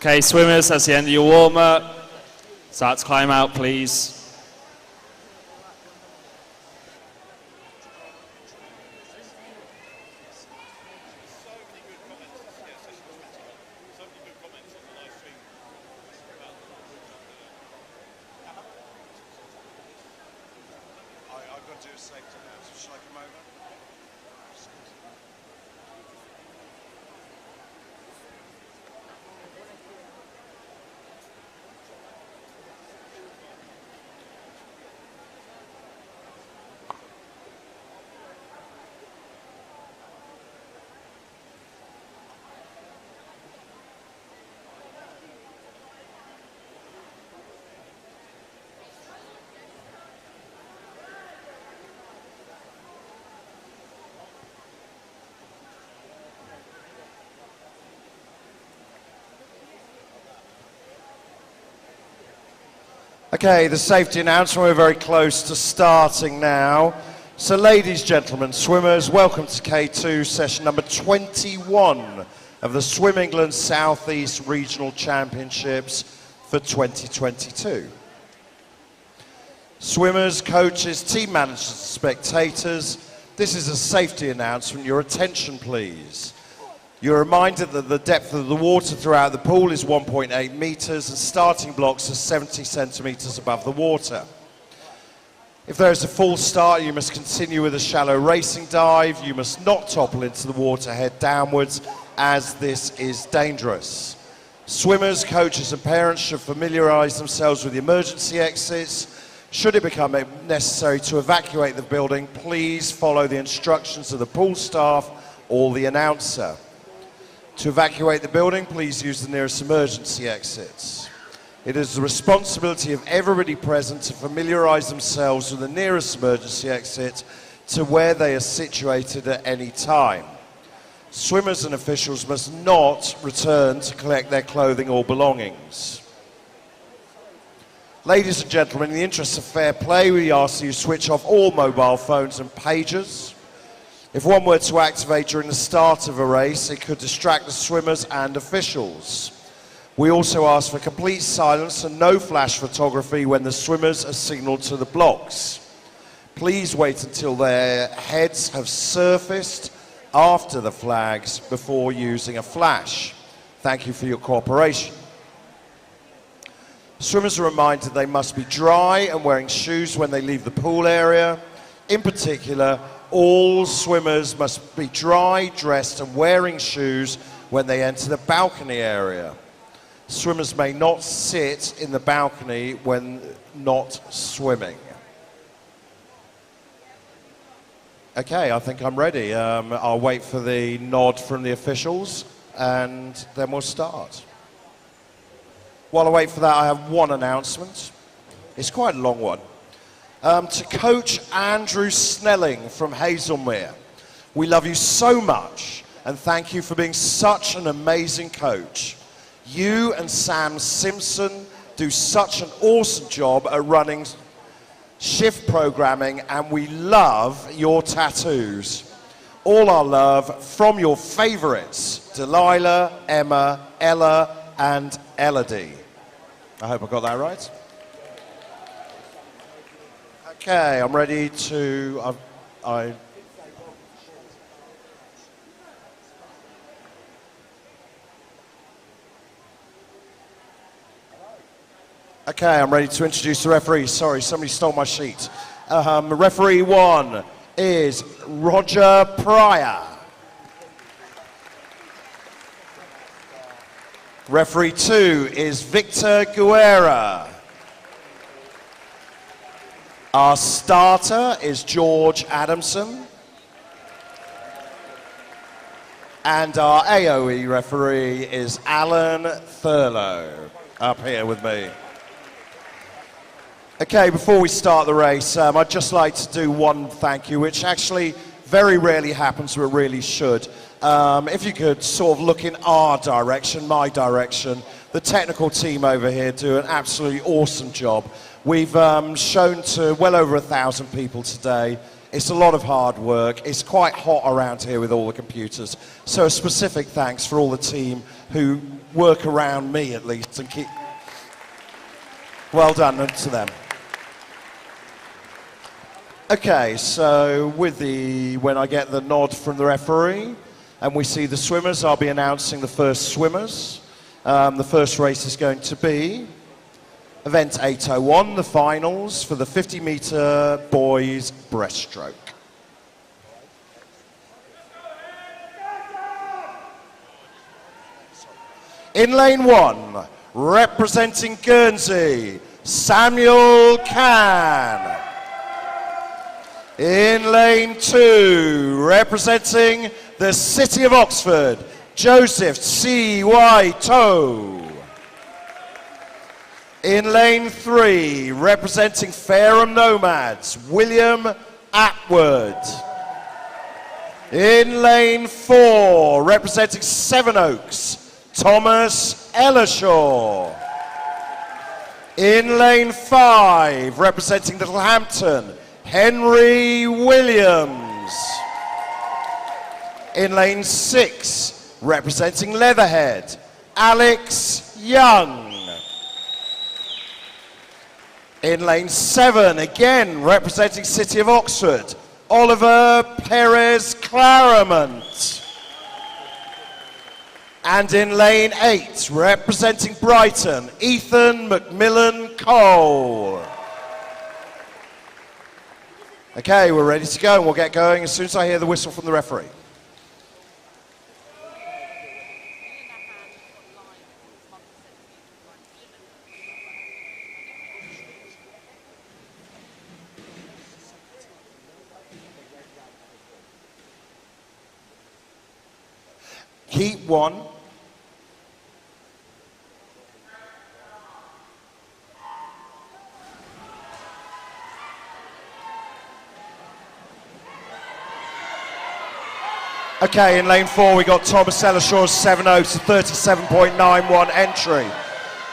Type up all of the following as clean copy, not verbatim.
Okay, swimmers, that's the end of your warm-up. Start to climb out, please. Okay, the safety announcement, we're very close to starting now. So ladies, gentlemen, swimmers, welcome to K2 session number 21 of the Swim England South East Regional Championships for 2022. Swimmers, coaches, team managers, spectators, this is a safety announcement. Your attention, please. You're reminded that the depth of the water throughout the pool is 1.8 meters and starting blocks are 70 centimeters above the water. If there is a false start, you must continue with a shallow racing dive. You must not topple into the water head downwards, as this is dangerous. Swimmers, coaches and parents should familiarize themselves with the emergency exits. Should it become necessary to evacuate the building, please follow the instructions of the pool staff or the announcer. To evacuate the building, please use the nearest emergency exits. It is the responsibility of everybody present to familiarize themselves with the nearest emergency exit to where they are situated at any time. Swimmers and officials must not return to collect their clothing or belongings. Ladies and gentlemen, in the interest of fair play, we ask that you switch off all mobile phones and pagers. If one were to activate during the start of a race, it could distract the swimmers and officials. We also ask for complete silence and no flash photography when the swimmers are signaled to the blocks. Please wait until their heads have surfaced after the flags before using a flash. Thank you for your cooperation. Swimmers are reminded they must be dry and wearing shoes when they leave the pool area. In particular, all swimmers must be dry, dressed and wearing shoes when they enter the balcony area. Swimmers may not sit in the balcony when not swimming. Okay, I think I'm ready. I'll wait for the nod from the officials and then we'll start. While I wait for that, I have one announcement. It's quite a long one. To Coach Andrew Snelling from Hazelmere, we love you so much and thank you for being such an amazing coach. You and Sam Simpson do such an awesome job at running shift programming and we love your tattoos. All our love from your favorites, Delilah, Emma, Ella and Elodie. I hope I got that right. Okay, I'm ready to, Okay, I'm ready to introduce the referee. Sorry, somebody stole my sheet. Referee 1 is Roger Pryor. Referee 2 is Victor Guerra. Our starter is George Adamson. And our AOE referee is Alan Thurlow, up here with me. Okay, before we start the race, I'd just like to do one thank you, which actually very rarely happens, but really should. If you could sort of look in our direction, my direction, the technical team over here do an absolutely awesome job. We've shown to well over 1,000 people today It's a lot of hard work. It's quite hot around here with all the computers. So a specific thanks for all the team who work around me at least and keep... Well done to them. Okay, so when I get the nod from the referee and we see the swimmers, I'll be announcing the first swimmers. The first race is going to be event 801, the finals for the 50-meter boys breaststroke. In lane 1, representing Guernsey, Samuel Can. In lane 2, representing the City of Oxford, Joseph C.Y. Toe. In lane 3, representing Fareham Nomads, William Atwood. In lane 4, representing Sevenoaks, Thomas Ellershaw. In lane 5, representing Littlehampton, Henry Williams. In lane 6, representing Leatherhead, Alex Young. In lane 7, again representing City of Oxford, Oliver Perez Claremont. And in lane 8, representing Brighton, Ethan McMillan Cole. Okay, we're ready to go, and we'll get going as soon as I hear the whistle from the referee. Heat 1. Okay, in lane 4 we got Thomas Ellishaw's 7.0 to 37.91 entry.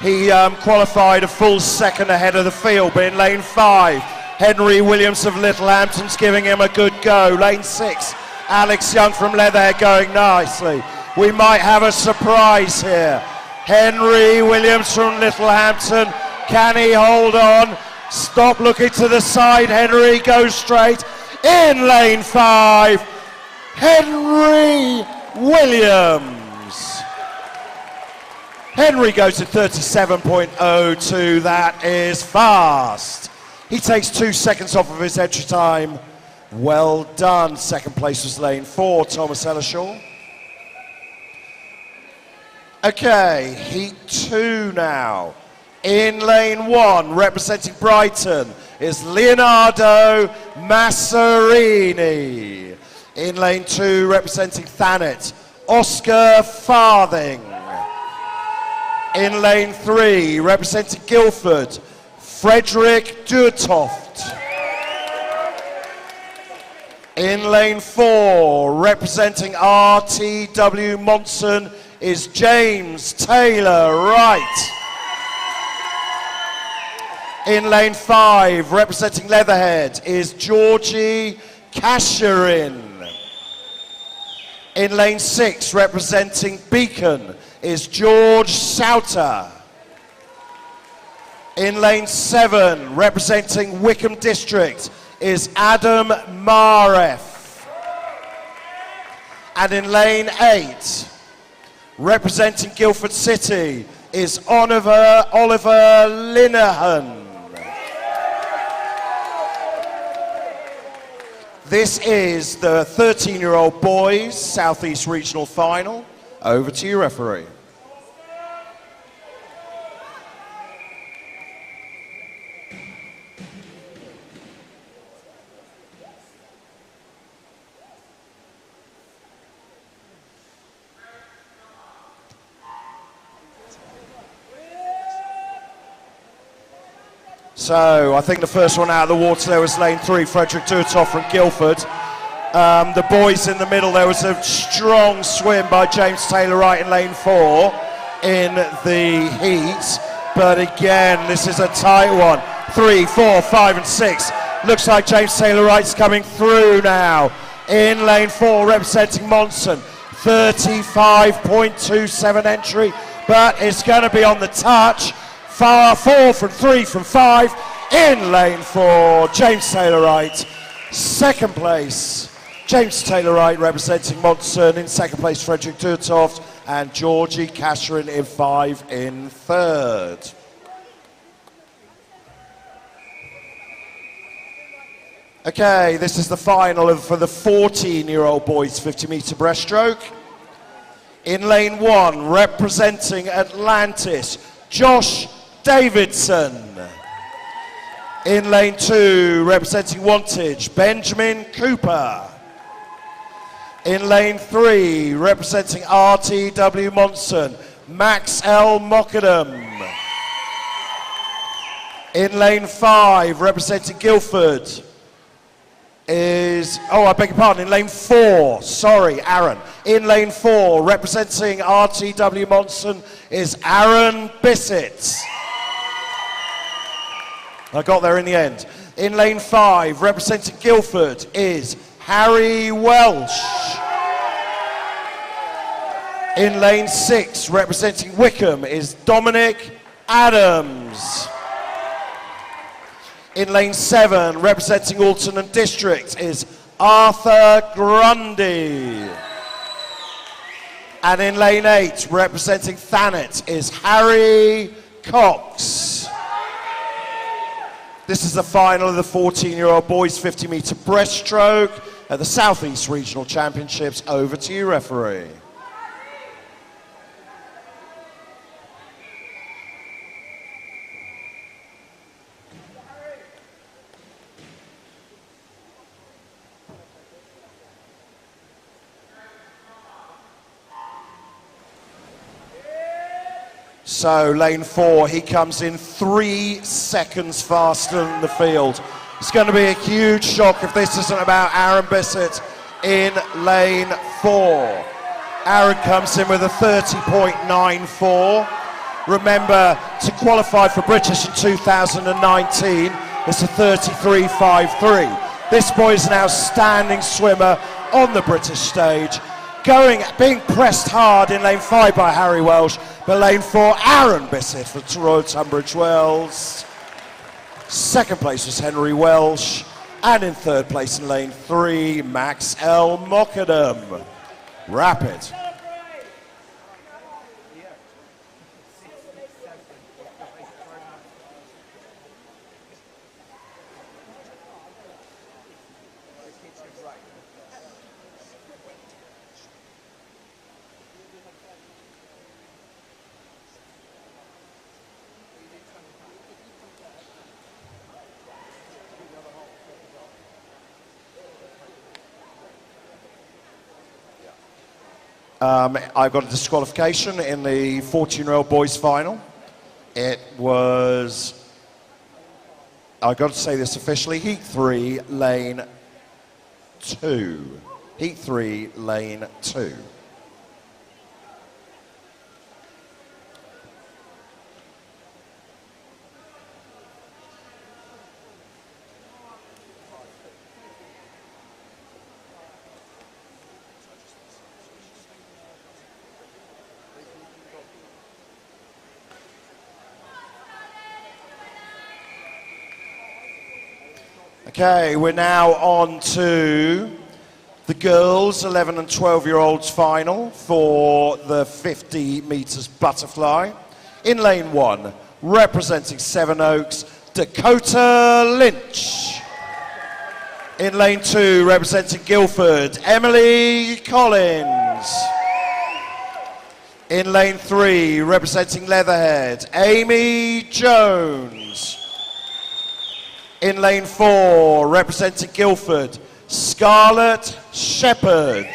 He qualified a full second ahead of the field, but in lane 5, Henry Williams of Littlehampton's giving him a good go. Lane 6, Alex Young from Leatherhead going nicely. We might have a surprise here. Henry Williams from Littlehampton, can he hold on? Stop looking to the side, Henry goes straight. In lane 5, Henry Williams. Henry goes to 37.02, that is fast. He takes 2 seconds off of his entry time. Well done. Second place was lane 4, Thomas Ellershaw. Okay, heat 2 now. In lane 1, representing Brighton, is Leonardo Masserini. In lane 2, representing Thanet, Oscar Farthing. In lane 3, representing Guildford, Frederick Duurtoft. In lane 4, representing RTW Monson, is James Taylor Wright. In lane 5, representing Leatherhead, is Georgie Casherin. In lane 6, representing Beacon, is George Sauter. In lane 7, representing Wickham District, is Adam Maref. And in lane 8, representing Guildford City, is Oliver Linehan. This is the 13-year-old boys Southeast Regional Final. Over to you, referee. So I think the first one out of the water there was lane 3, Frederick Duurtoft from Guildford. The boys in the middle, there was a strong swim by James Taylor Wright in lane 4 in the heat. But again, this is a tight one. 3, 4, 5 and 6. Looks like James Taylor Wright's coming through now. In lane 4, representing Monson. 35.27 entry, but it's going to be on the touch. 4 from 3 from 5. In lane 4, James Taylor Wright. Second place, James Taylor Wright representing Monson. In second place, Frederick Durtoft and Georgie Casherin in 5 in third. Okay, this is the final for the 14-year-old boys 50-meter breaststroke. In lane 1, representing Atlantis, Josh Davidson. In lane 2, representing Wantage, Benjamin Cooper. In lane 3, representing RTW Monson, Max L. Mockadam. In lane 5, representing Guildford, I beg your pardon, in lane 4, sorry, Aaron. In lane 4, representing RTW Monson is Aaron Bissett. I got there in the end. In lane 5, representing Guildford is Harry Welsh. In lane 6, representing Wickham is Dominic Adams. In lane 7, representing Alton and District is Arthur Grundy. And in lane 8, representing Thanet is Harry Cox. This is the final of the 14-year-old boys 50-meter breaststroke at the South East Regional Championships. Over to you, referee. So lane 4, he comes in 3 seconds faster than the field. It's going to be a huge shock if this isn't about Aaron Bissett in lane 4. Aaron comes in with a 30.94. Remember, to qualify for British in 2019, it's a 33.53. This boy is an outstanding swimmer on the British stage. Being pressed hard in lane 5 by Harry Welsh, but lane 4, Aaron Bissett for Royal Tunbridge Wells. Second place was Henry Welsh, and in third place in lane 3, Max L. Mockadam. Rapid. I've got a disqualification in the 14-year-old boys final. It was, I've got to say this officially, heat 3, lane 2. Heat 3, lane 2. Okay, we're now on to the girls' 11 and 12-year-olds final for the 50 meters butterfly. In lane 1, representing Sevenoaks, Dakota Lynch. In lane 2, representing Guildford, Emily Collins. In lane 3, representing Leatherhead, Amy Jones. In lane 4, representing Guildford, Scarlett Shepherd.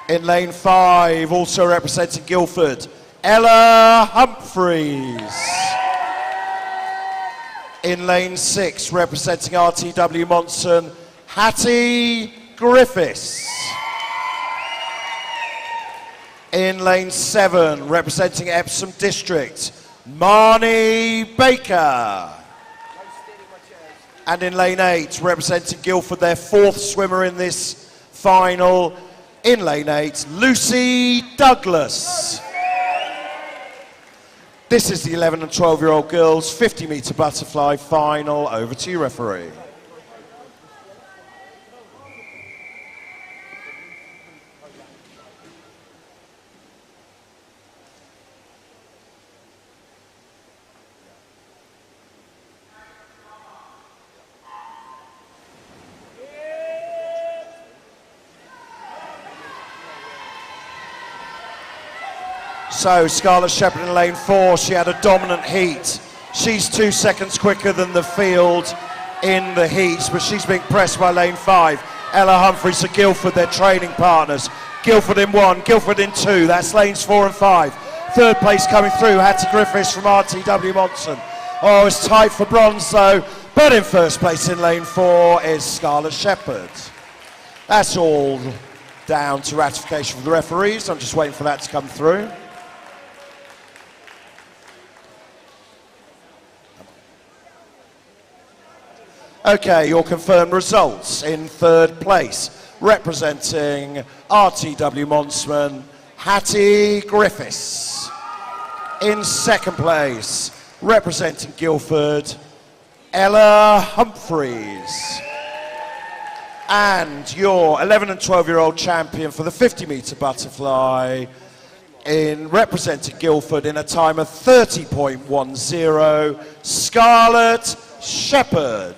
In lane 5, also representing Guildford, Ella Humphreys. In lane 6, representing RTW Monson, Hattie Griffiths. In lane 7, representing Epsom District, Marnie Baker. And in lane 8, representing Guildford, their 4th swimmer in this final. In lane 8, Lucy Douglas. This is the 11 and 12-year-old girls 50-metre butterfly final. Over to you, referee. So Scarlett Shepherd in lane 4, she had a dominant heat. She's 2 seconds quicker than the field in the heats, but she's being pressed by lane 5. Ella Humphries of Guildford, their training partners. Guildford in 1, Guildford in 2, that's lanes 4 and 5. Third place coming through, Hattie Griffiths from RTW Monson. Oh, it's tight for bronze though, but in first place in lane 4 is Scarlett Shepherd. That's all down to ratification from the referees. I'm just waiting for that to come through. Okay, your confirmed results. In third place, representing RTW Monsman, Hattie Griffiths. In second place, representing Guildford, Ella Humphries. And your 11 and 12-year-old champion for the 50-metre butterfly, in representing Guildford in a time of 30.10, Scarlett Shepherd.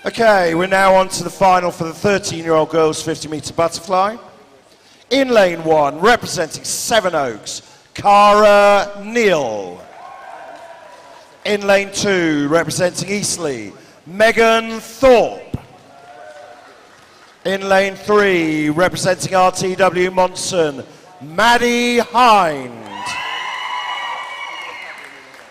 Okay, we're now on to the final for the 13-year-old girls 50-metre butterfly. In lane 1, representing Sevenoaks, Cara Neal. In lane 2, representing Eastleigh, Megan Thorpe. In lane 3, representing RTW Monson, Maddie Hind.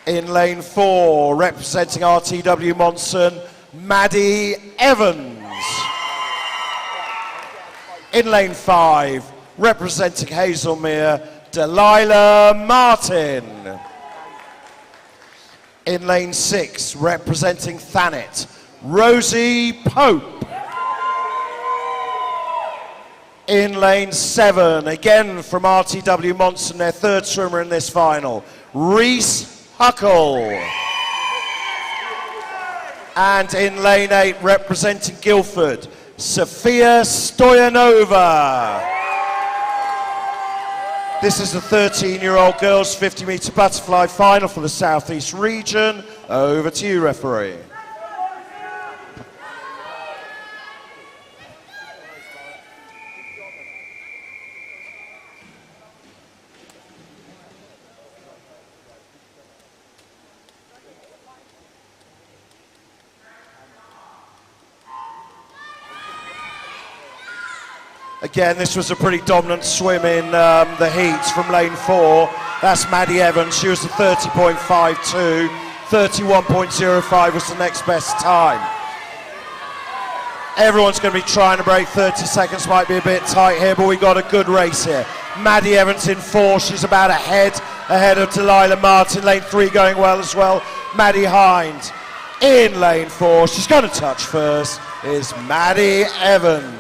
In lane 4, representing RTW Monson, Maddie Evans. In lane 5, representing Hazelmere, Delilah Martin. In lane 6, representing Thanet, Rosie Pope. In lane 7, again from RTW Monson, their 3rd swimmer in this final, Reese Huckle. And in lane 8, representing Guildford, Sophia Stoyanova. This is the 13-year-old girls 50-metre butterfly final for the South East region. Over to you, referee. Again, this was a pretty dominant swim in the heats from lane 4. That's Maddie Evans. She was the 30.52. 31.05 was the next best time. Everyone's going to be trying to break 30 seconds. Might be a bit tight here, but we got a good race here. Maddie Evans in 4. She's about ahead of Delilah Martin. Lane 3 going well as well. Maddie Hind in lane 4. She's going to touch first. Is Maddie Evans.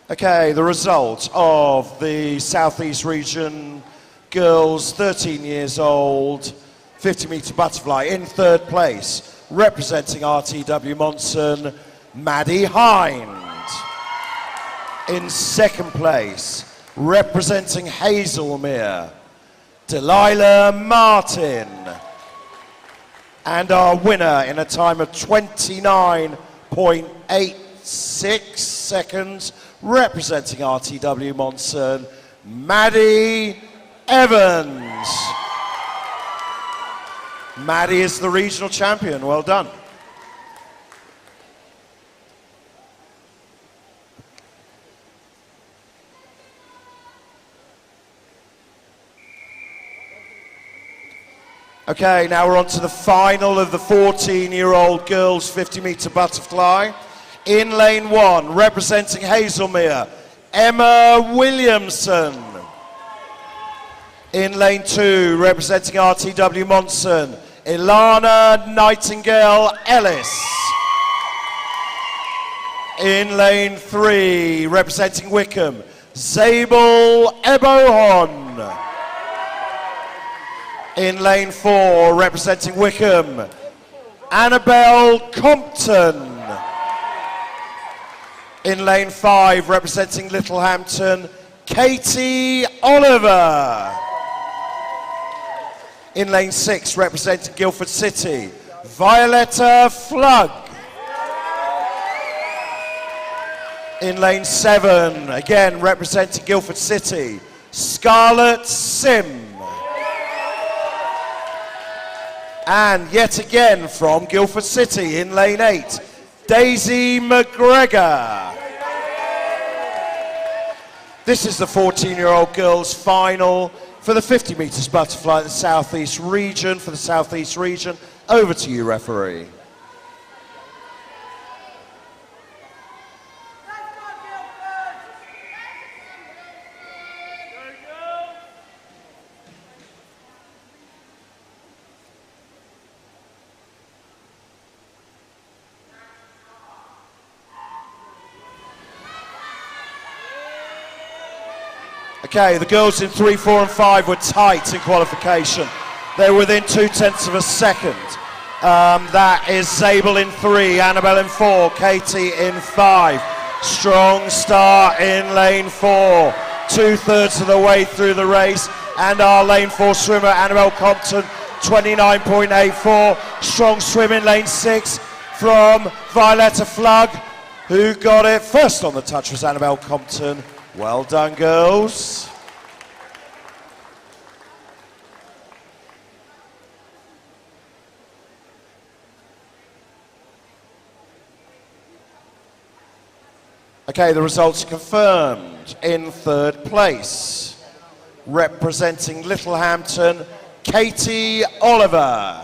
Okay, the result of the Southeast Region girls, 13 years old, 50-metre butterfly. In third place, representing RTW Monson, Maddie Hind. In second place, representing Hazelmere, Delilah Martin. And our winner in a time of 29.86 seconds, representing RTW Monson, Maddie Evans. Maddie is the regional champion. Well done. Okay, now we're on to the final of the 14-year-old girls 50-meter butterfly. In lane 1, representing Hazelmere, Emma Williamson. In lane 2, representing RTW Monson, Ilana Nightingale Ellis. In lane 3, representing Wickham, Zabel Ebohon. In lane 4, representing Wickham, Annabelle Compton. In lane 5, representing Littlehampton, Katie Oliver. In lane 6, representing Guildford City, Violetta Flug. In lane 7, again representing Guildford City, Scarlett Sim. And yet again from Guildford City in lane 8, Daisy McGregor. This is the 14-year-old girls final for the 50 metres butterfly in the southeast region. For the southeast region, over to you, referee. Okay, the girls in 3, 4 and 5 were tight in qualification. They were within 0.2 of a second. That is Zabel in 3, Annabelle in 4, Katie in 5. Strong start in lane 4, 2/3 of the way through the race. And our lane 4 swimmer, Annabelle Compton, 29.84. Strong swim in lane 6 from Violetta Flug, who got it first on the touch was Annabelle Compton. Well done, girls. Okay, the results are confirmed. In 3rd place, representing Littlehampton, Katie Oliver.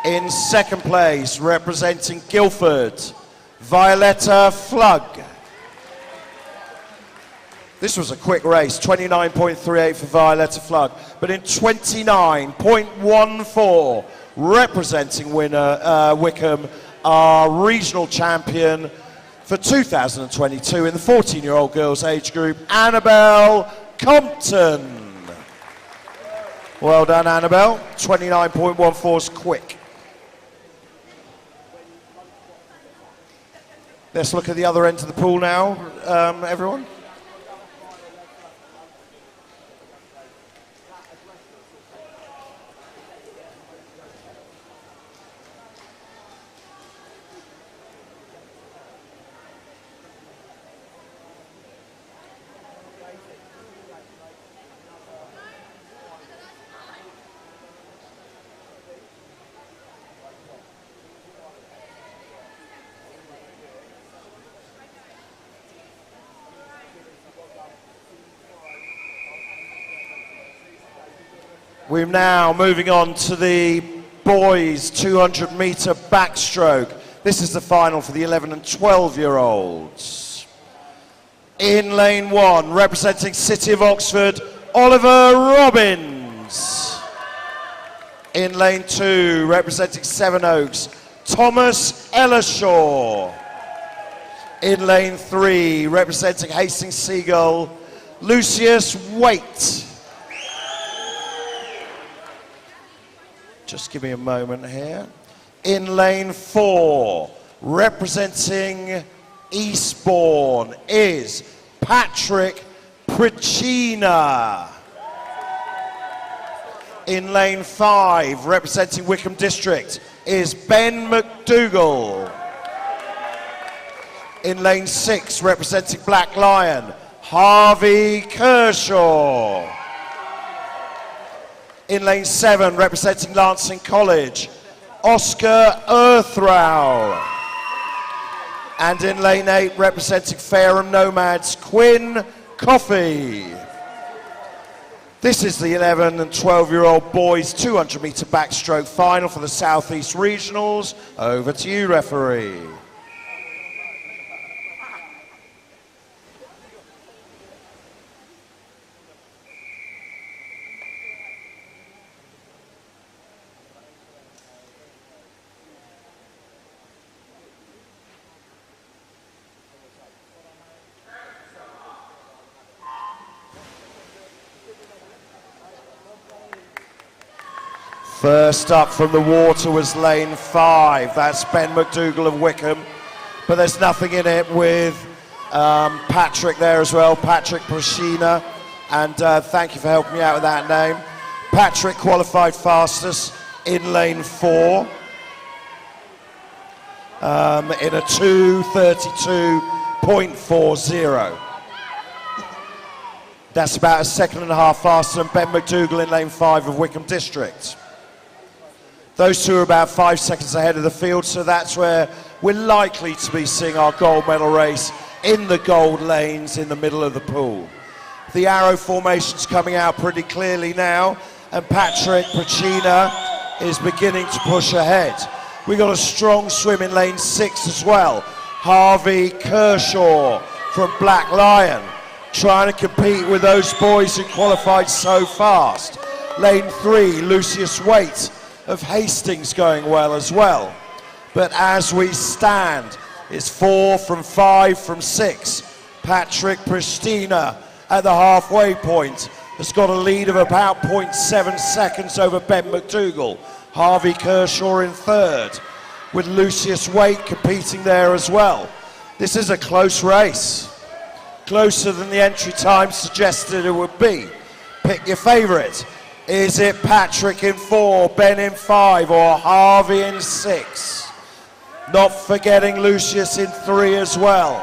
In 2nd place, representing Guildford, Violetta Flug. This was a quick race, 29.38 for Violetta Flug, but in 29.14, representing winner Wickham, our regional champion for 2022 in the 14-year-old girls age group, Annabelle Compton. Well done, Annabelle. 29.14 is quick. Let's look at the other end of the pool now, everyone. We're now moving on to the boys 200 metre backstroke. This is the final for the 11 and 12-year-olds. In lane 1, representing City of Oxford, Oliver Robbins. In lane 2, representing Sevenoaks, Thomas Ellershaw. In lane 3, representing Hastings Seagull, Lucius Waite. Just give me a moment here. In lane 4, representing Eastbourne is Patrick Pricina. In lane 5, representing Wickham District is Ben McDougall. In lane 6, representing Black Lion, Harvey Kershaw. In lane 7, representing Lancing College, Oscar Earthrow. And in lane 8, representing Fareham Nomads, Quinn Coffey. This is the 11 and 12-year-old boys 200-meter backstroke final for the Southeast Regionals. Over to you, referee. First up from the water was lane 5. That's Ben McDougall of Wickham. But there's nothing in it with Patrick there as well, Patrick Prashina. And thank you for helping me out with that name. Patrick qualified fastest in lane 4 in a 2:32.40. That's about a second and a half faster than Ben McDougall in lane 5 of Wickham District. Those two are about 5 seconds ahead of the field, so that's where we're likely to be seeing our gold medal race in the gold lanes in the middle of the pool. The arrow formation's coming out pretty clearly now, and Patrick Prachina is beginning to push ahead. We got a strong swim in lane 6 as well. Harvey Kershaw from Black Lion trying to compete with those boys who qualified so fast. Lane 3, Lucius Waite of Hastings going well as well. But as we stand, it's 4 from 5 from 6. Patrick Pristina at the halfway point has got a lead of about 0.7 seconds over Ben McDougall. Harvey Kershaw in third, with Lucius Waite competing there as well. This is a close race, closer than the entry time suggested it would be. Pick your favourite. Is it Patrick in 4, Ben in 5, or Harvey in 6? Not forgetting Lucius in 3 as well.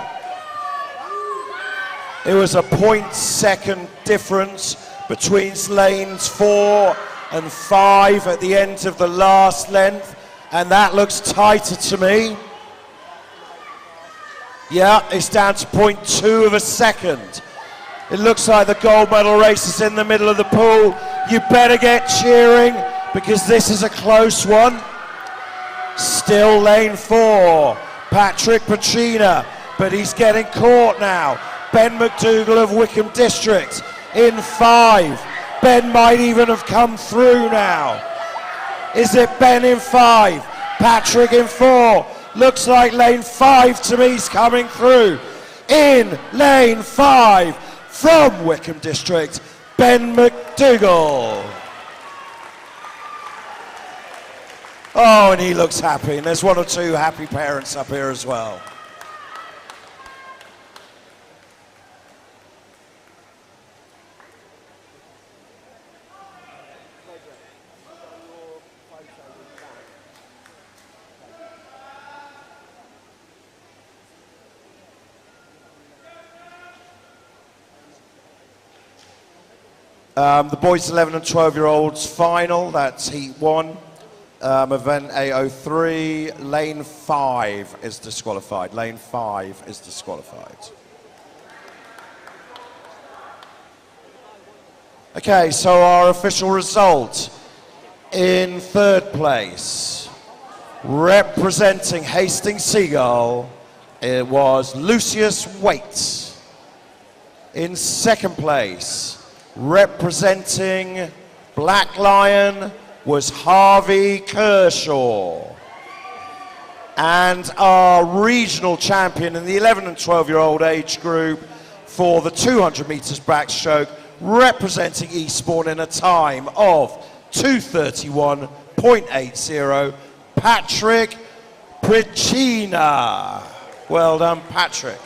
It was a 0.2 difference between lanes 4 and 5 at the end of the last length, and that looks tighter to me. Yeah, it's down to 0.2 of a second. It looks like the gold medal race is in the middle of the pool. You better get cheering because this is a close one. Still lane 4, Patrick Pacina, but he's getting caught now. Ben McDougall of Wickham District in 5. Ben might even have come through now. Is it Ben in 5? Patrick in 4. Looks like lane 5 to me is coming through. In lane 5 from Wickham District, Ben McDougall. Oh, and he looks happy, and there's 1 or 2 happy parents up here as well. The boys 11 and 12-year-olds final, that's heat 1. Event A03, lane 5 is disqualified. Lane 5 is disqualified. Okay, so our official result. In third place, representing Hastings Seagull, it was Lucius Waite. In second place, representing Black Lion, was Harvey Kershaw. And our regional champion in the 11 and 12-year-old age group for the 200 meters backstroke, representing Eastbourne in a time of 2:31.80, Patrick Pricina. Well done, Patrick.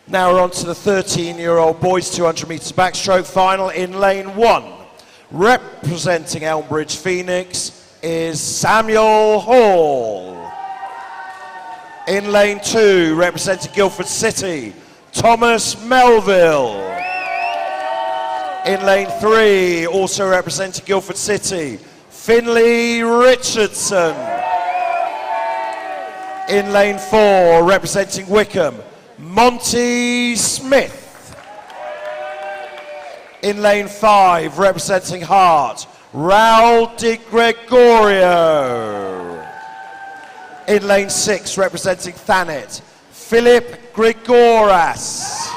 Now we're on to the 13-year-old boys 200 meters backstroke final in lane 1. Representing Elmbridge Phoenix is Samuel Hall. In lane 2, representing Guildford City, Thomas Melville. In lane 3, also representing Guildford City, Finley Richardson. In lane 4, representing Wickham, Monty Smith. In lane 5, representing Hart, Raul Di Gregorio. In lane 6, representing Thanet, Philip Grigoras.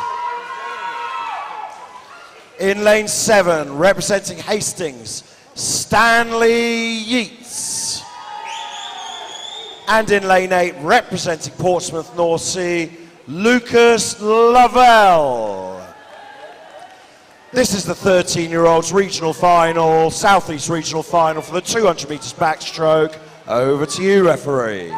In lane 7, representing Hastings, Stanley Yeats. And in lane 8, representing Portsmouth North Sea, Lucas Lavelle. This is the 13-year-olds regional final, Southeast regional final for the 200 metres backstroke. Over to you, referee.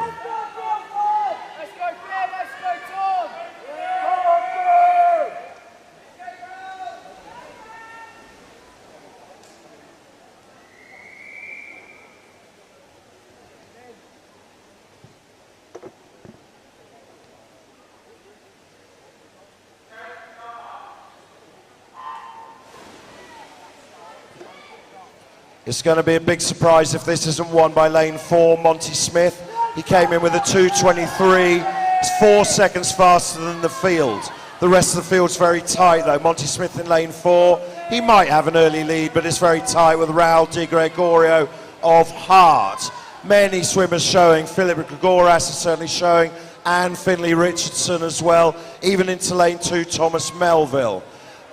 It's going to be a big surprise if this isn't won by lane 4, Monty Smith. He came in with a 2:23. It's 4 seconds faster than the field. The rest of the field's very tight though. Monty Smith in lane 4. He might have an early lead, but it's very tight with Raul Di Gregorio of Hart. Many swimmers showing. Philip Grigoras is certainly showing, and Finlay Richardson as well. Even into lane 2, Thomas Melville.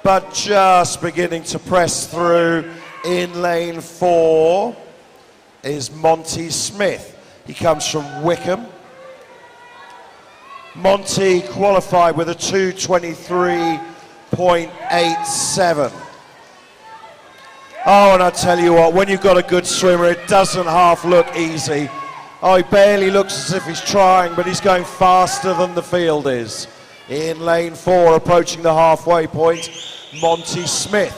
But just beginning to press through in lane 4 is Monty Smith. He comes from Wickham. Monty qualified with a 2:23.87. Oh, and I tell you what, when you've got a good swimmer, it doesn't half look easy. Oh, he barely looks as if he's trying, but he's going faster than the field is. In lane 4, approaching the halfway point, Monty Smith.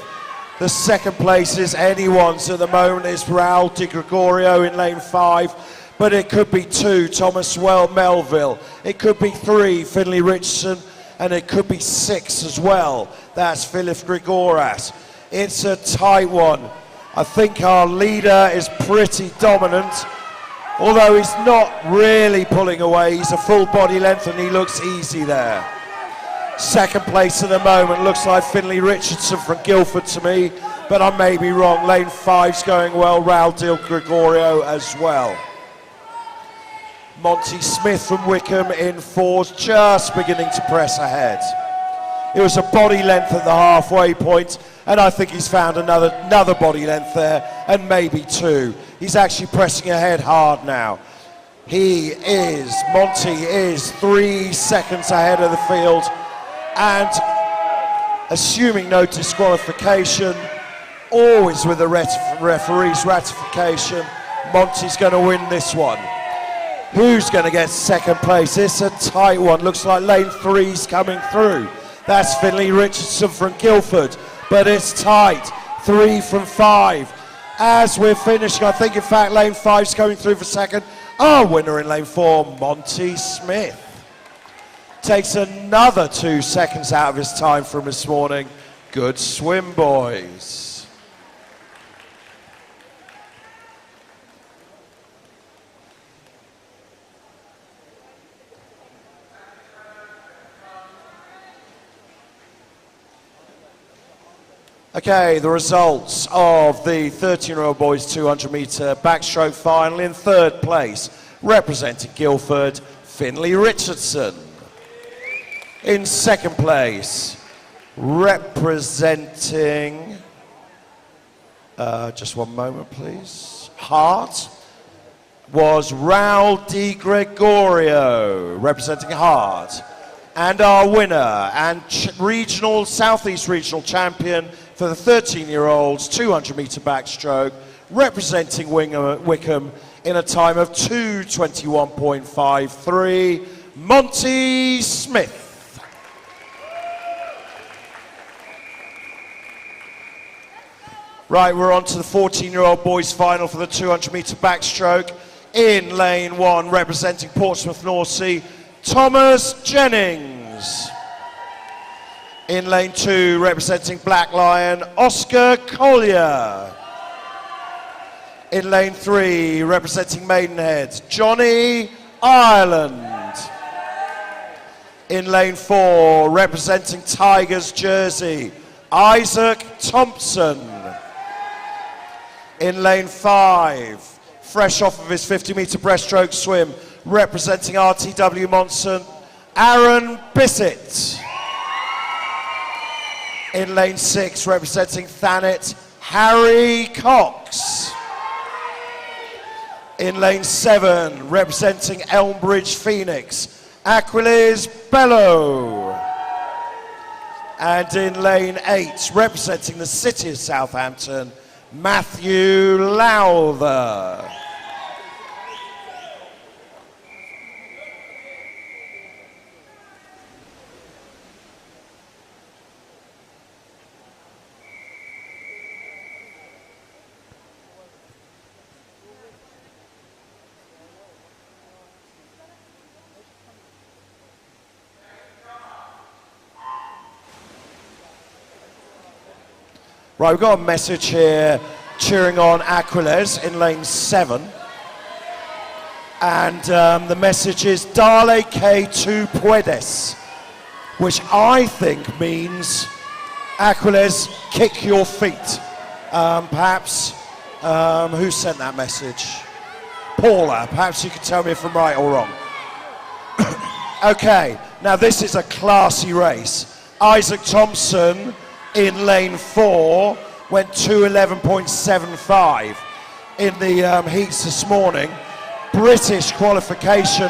The second place is anyone's at the moment. It's Raul Di Gregorio in lane 5, but it could be 2, Thomas Melville. It could be 3, Finlay Richardson, and it could be 6 as well. That's Philip Grigoras. It's a tight one. I think our leader is pretty dominant, although he's not really pulling away. He's a full body length and he looks easy there. Second place at the moment looks like Finlay Richardson from Guildford to me, but I may be wrong. Lane 5's going well, Raul Di Gregorio as well. Monty Smith from Wickham in 4's just beginning to press ahead. It was a body length at the halfway point, and I think he's found another body length there, and maybe 2. He's actually pressing ahead hard now. Monty is 3 seconds ahead of the field, and assuming no disqualification, always with the referee's ratification, Monty's going to win this one. Who's going to get second place? It's a tight one. Looks like lane 3's coming through. That's Finlay Richardson from Guildford, but it's tight. 3 from 5. As we're finishing, I think in fact lane 5's coming through for second. Our winner in lane 4, Monty Smith. Takes another 2 seconds out of his time from this morning. Good swim, boys. Okay, the results of the 13-year-old boys 200 metre backstroke final. In 3rd place, representing Guildford, Finlay Richardson. In 2nd place, representing, just one moment please, Hart, was Raul Di Gregorio, representing Hart. And our winner and Southeast Regional Champion for the 13-year-olds 200 metre backstroke, representing Wickham in a time of 2:21.53, Monty Smith. Right, we're on to the 14-year-old boys final for the 200 metre backstroke. In lane 1, representing Portsmouth North Sea, Thomas Jennings. In lane 2, representing Black Lion, Oscar Collier. In lane 3, representing Maidenhead, Johnny Ireland. In lane 4, representing Tigers Jersey, Isaac Thompson. In lane 5, fresh off of his 50-meter breaststroke swim, representing RTW Monson, Aaron Bissett. In lane 6, representing Thanet, Harry Cox. In lane 7, representing Elmbridge Phoenix, Aquiles Bello. And in lane 8, representing the city of Southampton, Matthew Lowther. Right, we've got a message here cheering on Aquiles in lane 7. And the message is Dale que tu puedes, which I think means Aquiles, kick your feet. Perhaps, who sent that message? Paula, perhaps you can tell me if I'm right or wrong. Okay, now this is a classy race. Isaac Thompson in lane 4 went 2:11.75 in the heats this morning. British qualification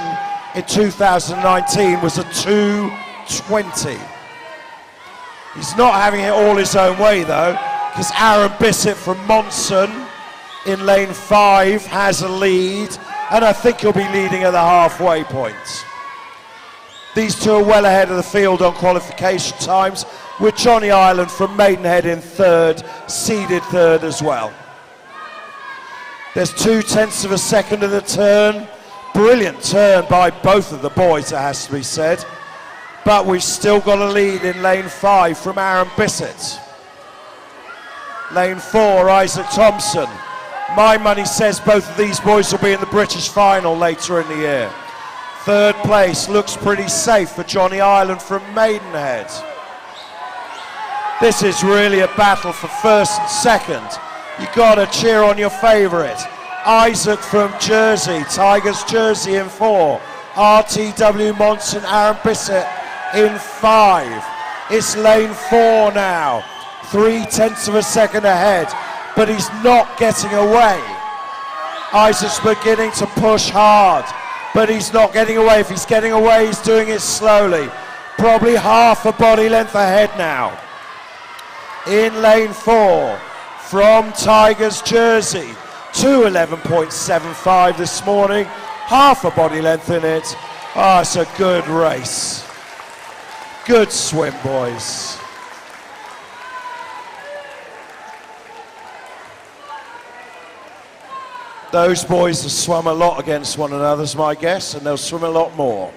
in 2019 was a 2:20. He's not having it all his own way though, because Aaron Bissett from Monson in lane 5 has a lead, and I think he'll be leading at the halfway point. These two are well ahead of the field on qualification times, with Johnny Ireland from Maidenhead in 3rd, seeded 3rd as well. There's 0.2 of a second of the turn. Brilliant turn by both of the boys, it has to be said. But we've still got a lead in lane 5 from Aaron Bissett. Lane 4, Isaac Thompson. My money says both of these boys will be in the British final later in the year. 3rd place looks pretty safe for Johnny Ireland from Maidenhead. This is really a battle for 1st and 2nd. You've got to cheer on your favourite. Isaac from Jersey, Tigers Jersey in 4. RTW Monson, Aaron Bissett in 5. It's lane 4 now. 0.3 of a second ahead, but he's not getting away. Isaac's beginning to push hard, but he's not getting away. If he's getting away, he's doing it slowly. Probably half a body length ahead now. In lane 4, from Tigers Jersey, 2:11.75 this morning, half a body length in it. Oh, it's a good race. Good swim, boys. Those boys have swum a lot against one another, is my guess, and they'll swim a lot more.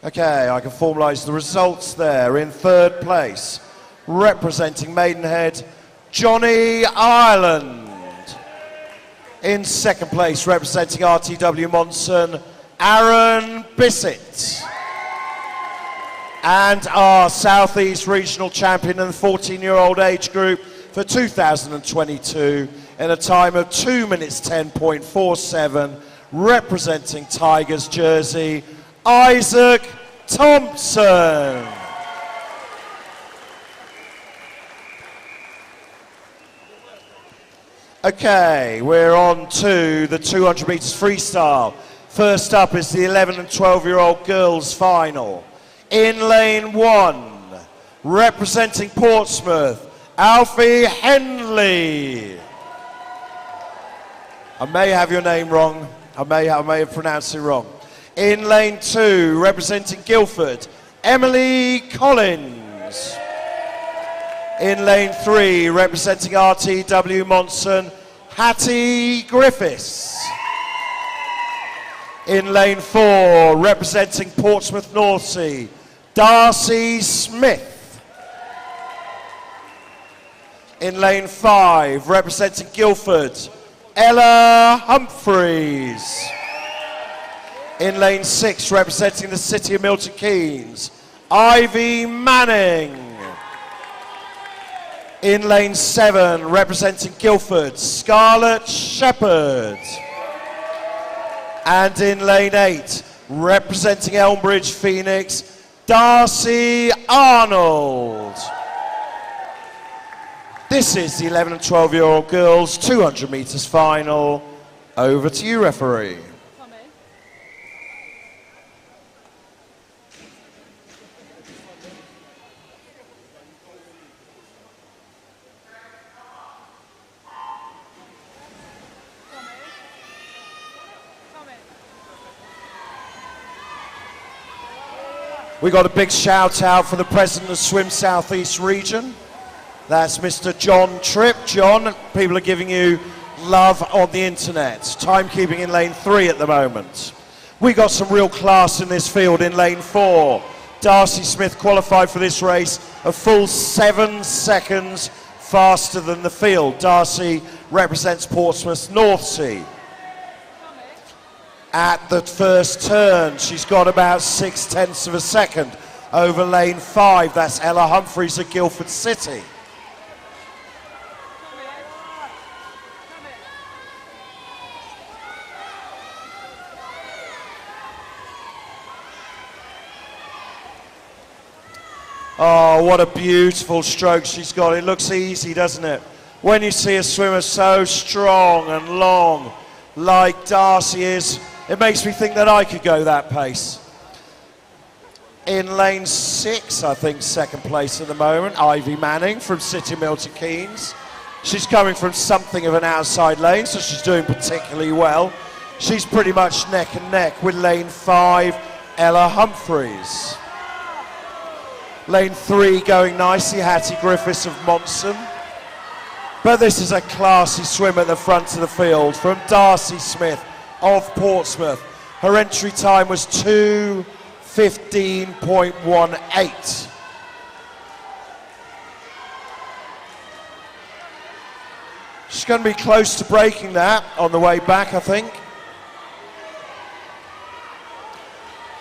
Okay, I can formalise the results there. In 3rd place, representing Maidenhead, Johnny Ireland. In 2nd place, representing RTW Monson, Aaron Bissett. And our South East Regional Champion in the 14-year-old age group for 2022 in a time of 2 minutes 10.47, representing Tigers Jersey, Isaac Thompson. Okay, we're on to the 200 metres freestyle. First up is the 11 and 12-year-old girls final. In lane 1, representing Portsmouth, Alfie Henley. I may have your name wrong. I may have pronounced it wrong. In lane 2, representing Guildford, Emily Collins. In lane 3, representing RTW Monson, Hattie Griffiths. In lane 4, representing Portsmouth Northsea, Darcy Smith. In lane 5, representing Guildford, Ella Humphreys. In lane 6, representing the city of Milton Keynes, Ivy Manning. In lane 7, representing Guildford, Scarlett Shepherd. And in lane 8, representing Elmbridge Phoenix, Darcy Arnold. This is the 11 and 12-year-old girls 200 metres final. Over to you, referee. We got a big shout out for the president of Swim Southeast Region. That's Mr. John Tripp. John, people are giving you love on the internet. Timekeeping in lane 3 at the moment. We got some real class in this field in lane 4. Darcy Smith qualified for this race a full 7 seconds faster than the field. Darcy represents Portsmouth North Sea. At the first turn, she's got about 0.6 of a second over lane 5. That's Ella Humphreys at Guildford City. Oh, what a beautiful stroke she's got. It looks easy, doesn't it? When you see a swimmer so strong and long like Darcy is, it makes me think that I could go that pace. In lane 6, I think second place at the moment, Ivy Manning from City Milton Keynes. She's coming from something of an outside lane, so she's doing particularly well. She's pretty much neck and neck with lane 5, Ella Humphreys. Lane 3 going nicely, Hattie Griffiths of Monson. But this is a classy swim at the front of the field from Darcy Smith of Portsmouth. Her entry time was 2:15.18. She's going to be close to breaking that on the way back, I think.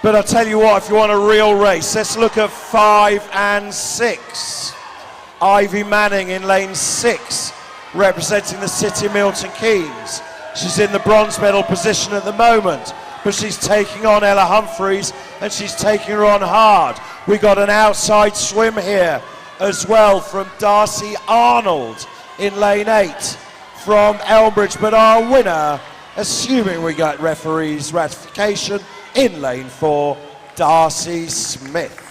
But I'll tell you what, if you want a real race, let's look at 5 and 6. Ivy Manning in lane 6, representing the city of Milton Keynes. She's in the bronze medal position at the moment, but she's taking on Ella Humphreys, and she's taking her on hard. We got an outside swim here as well from Darcy Arnold in lane 8 from Elmbridge, but our winner, assuming we got referee's ratification, in lane 4, Darcy Smith.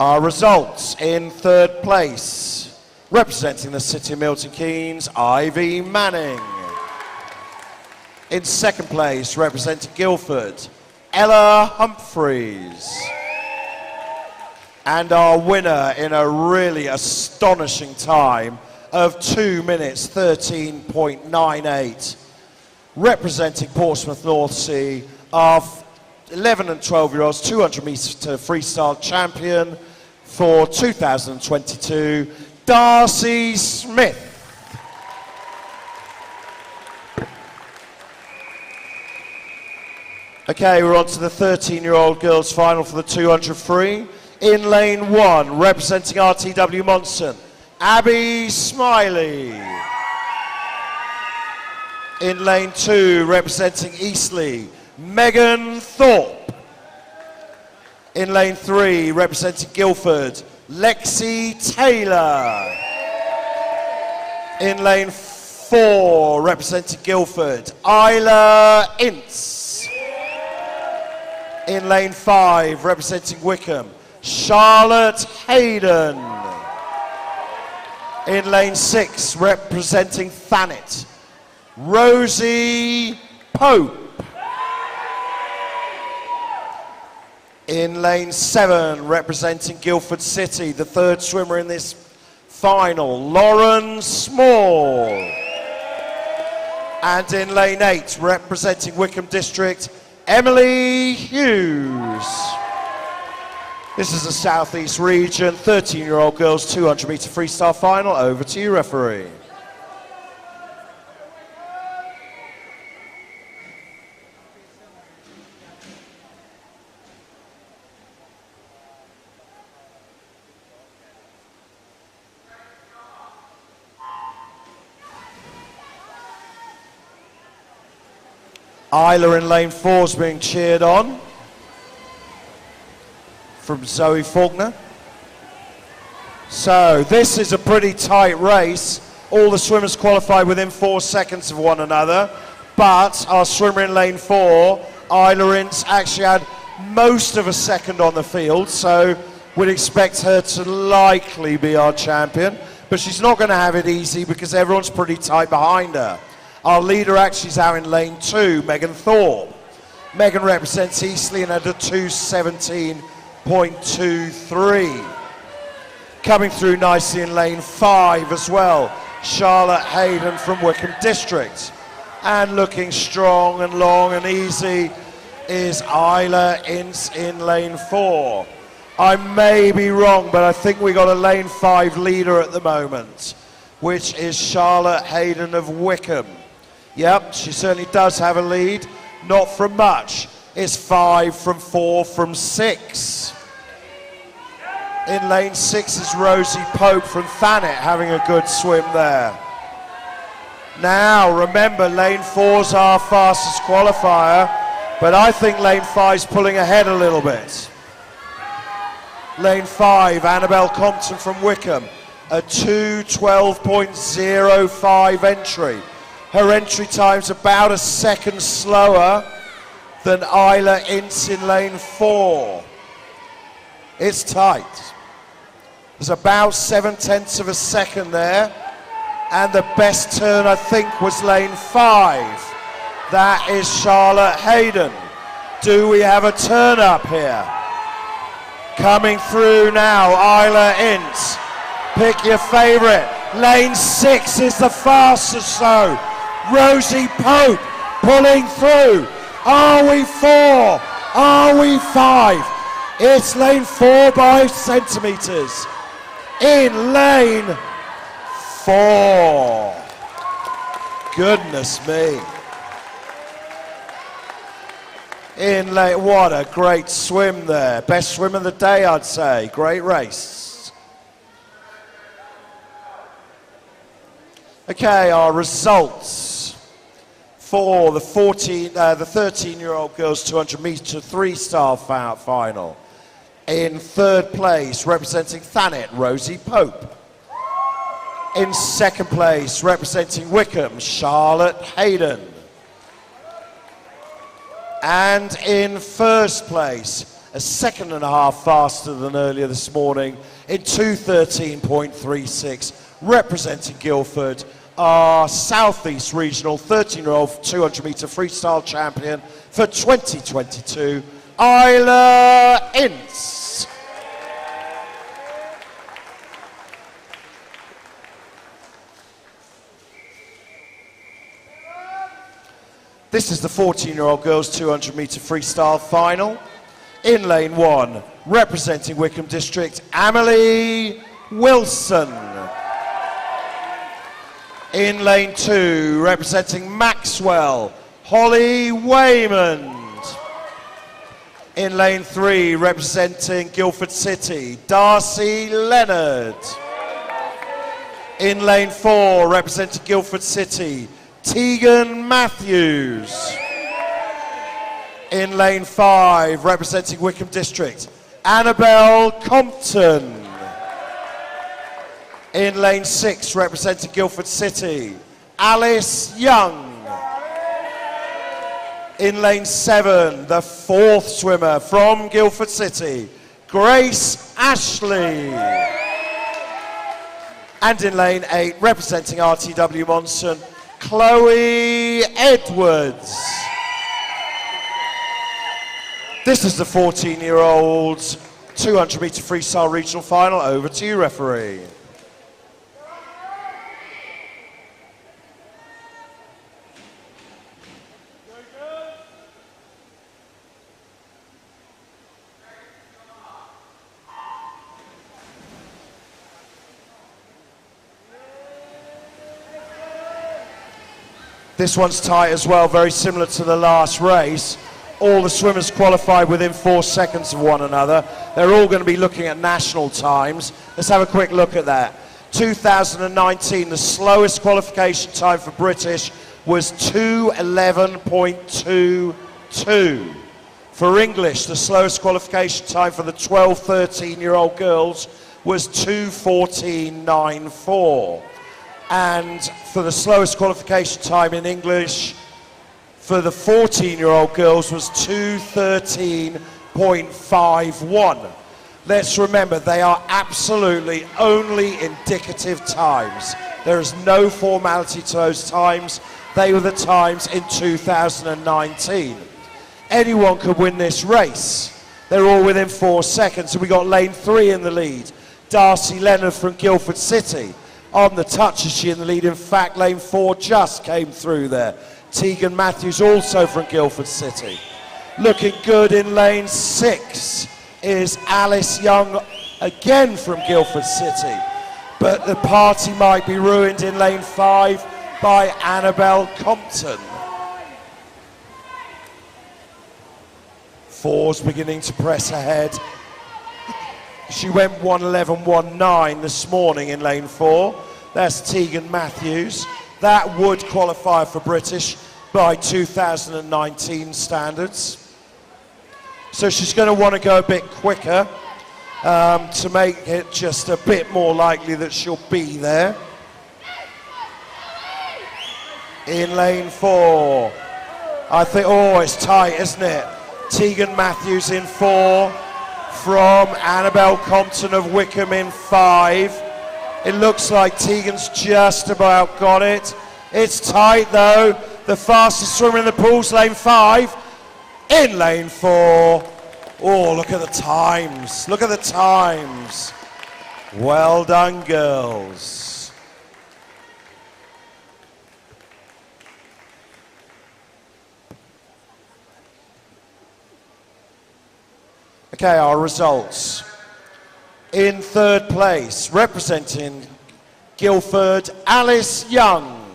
Our results: in third place, representing the city of Milton Keynes, Ivy Manning. In second place, representing Guildford, Ella Humphreys. And our winner in a really astonishing time of 2 minutes 13.98, representing Portsmouth North Sea, our 11 and 12-year-olds 200 metre freestyle champion for 2022, Darcy Smith. Okay, we're on to the 13-year-old girls final for the 200 free. In lane 1, representing RTW Monson, Abby Smiley. In lane 2, representing Eastleigh, Megan Thorpe. In lane 3, representing Guildford, Lexi Taylor. In lane 4, representing Guildford, Isla Ince. In lane 5, representing Wickham, Charlotte Hayden. In lane 6, representing Thanet, Rosie Pope. In lane 7, representing Guildford City, the third swimmer in this final, Lauren Small. And in lane 8, representing Wickham District, Emily Hughes. This is the Southeast region, 13-year-old girls 200-meter freestyle final. Over to you, referee. Isla in lane 4 is being cheered on from Zoe Faulkner. So this is a pretty tight race. All the swimmers qualify within 4 seconds of one another, but our swimmer in lane 4, Isla Ince, actually had most of a second on the field, so we'd expect her to likely be our champion, but she's not going to have it easy because everyone's pretty tight behind her. Our leader actually is out in lane 2, Megan Thorpe. Megan represents Eastleigh and had a 2:17.23. Coming through nicely in lane 5 as well, Charlotte Hayden from Wickham District. And looking strong and long and easy is Isla Ince in lane 4. I may be wrong, but I think we got a lane 5 leader at the moment, which is Charlotte Hayden of Wickham. Yep, she certainly does have a lead, not from much. It's 5 from 4 from 6. In lane 6 is Rosie Pope from Thanet having a good swim there. Now, remember, lane 4's our fastest qualifier, but I think lane 5's pulling ahead a little bit. Lane 5, Annabelle Compton from Wickham, a 2:12.05 entry. Her entry time's about a second slower than Isla Ince in lane 4. It's tight. There's about 7/10 of a second there. And the best turn, I think, was lane 5. That is Charlotte Hayden. Do we have a turn up here? Coming through now, Isla Ince. Pick your favorite. Lane 6 is the fastest though. Rosie Pope pulling through. Are we 4? Are we 5? It's lane 4 by centimetres. In lane 4. Goodness me. In lane, what a great swim there. Best swim of the day, I'd say. Great race. Okay, our results for the 13-year-old girls 200-meter freestyle final. In third place, representing Thanet, Rosie Pope. In second place, representing Wickham, Charlotte Hayden. And in first place, a second and a half faster than earlier this morning, in 2:13.36, representing Guildford, our Southeast Regional 13-year-old 200-meter freestyle champion for 2022, Isla Ince. This is the 14-year-old girls 200-meter freestyle final. In lane 1, representing Wickham District, Emily Wilson. In lane 2, representing Maxwell, Holly Waymond. In lane 3, representing Guildford City, Darcy Leonard. In lane 4, representing Guildford City, Tegan Matthews. In lane 5, representing Wickham District, Annabelle Compton. In lane 6, representing Guildford City, Alice Young. In lane 7, the 4th swimmer from Guildford City, Grace Ashley. And in lane 8, representing RTW Monson, Chloe Edwards. This is the 14-year-old 200-meter freestyle regional final. Over to you, referee. This one's tight as well, very similar to the last race. All the swimmers qualified within 4 seconds of one another. They're all going to be looking at national times. Let's have a quick look at that. 2019, the slowest qualification time for British was 2:11.22. For English, the slowest qualification time for the 12, 13-year-old girls was 2:14.94. And for the slowest qualification time in English for the 14-year-old girls was 2:13.51. Let's remember, they are absolutely only indicative times. There is no formality to those times. They were the times in 2019. Anyone could win this race. They're all within 4 seconds. And we got lane 3 in the lead. Darcy Leonard from Guildford City. On the touch is she in the lead. In fact, lane 4 just came through there. Tegan Matthews also from Guildford City. Looking good in lane 6 is Alice Young again from Guildford City. But the party might be ruined in lane 5 by Annabelle Compton. 4's beginning to press ahead. She went 1:11.19 this morning in lane 4. That's Tegan Matthews. That would qualify for British by 2019 standards. So she's going to want to go a bit quicker to make it just a bit more likely that she'll be there. In lane 4. I think, oh, it's tight, isn't it? Tegan Matthews in 4. From Annabelle Compton of Wickham in 5. It looks like Tegan's just about got it. It's tight though. The fastest swimmer in the pool's lane 5. In lane 4. Oh, look at the times. Look at the times. Well done, girls. Okay, our results. In 3rd place, representing Guildford, Alice Young.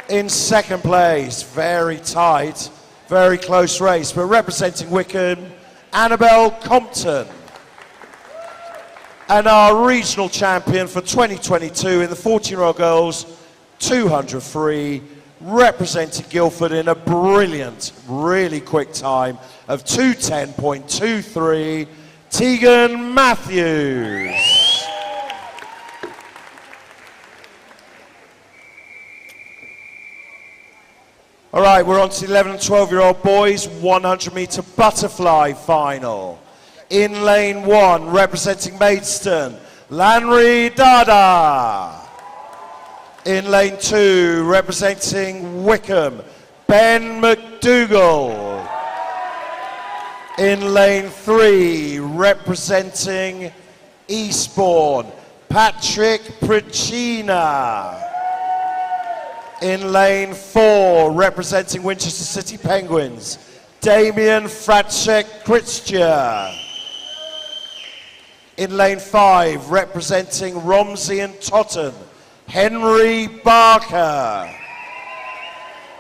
In 2nd place, very tight, very close race, but representing Wickham, Annabelle Compton. And our regional champion for 2022 in the 14-year-old girls, 200 free, representing Guildford in a brilliant, really quick time of 2:10.23, Tegan Matthews. All right, we're on to the 11 and 12-year-old boys 100-meter butterfly final. In lane 1, representing Maidstone, Lanry Dada. In lane 2, representing Wickham, Ben McDougall. In lane 3, representing Eastbourne, Patrick Pricina. In lane 4, representing Winchester City Penguins, Damien Fracek-Kritzja. In lane 5, representing Romsey and Totten, Henry Barker.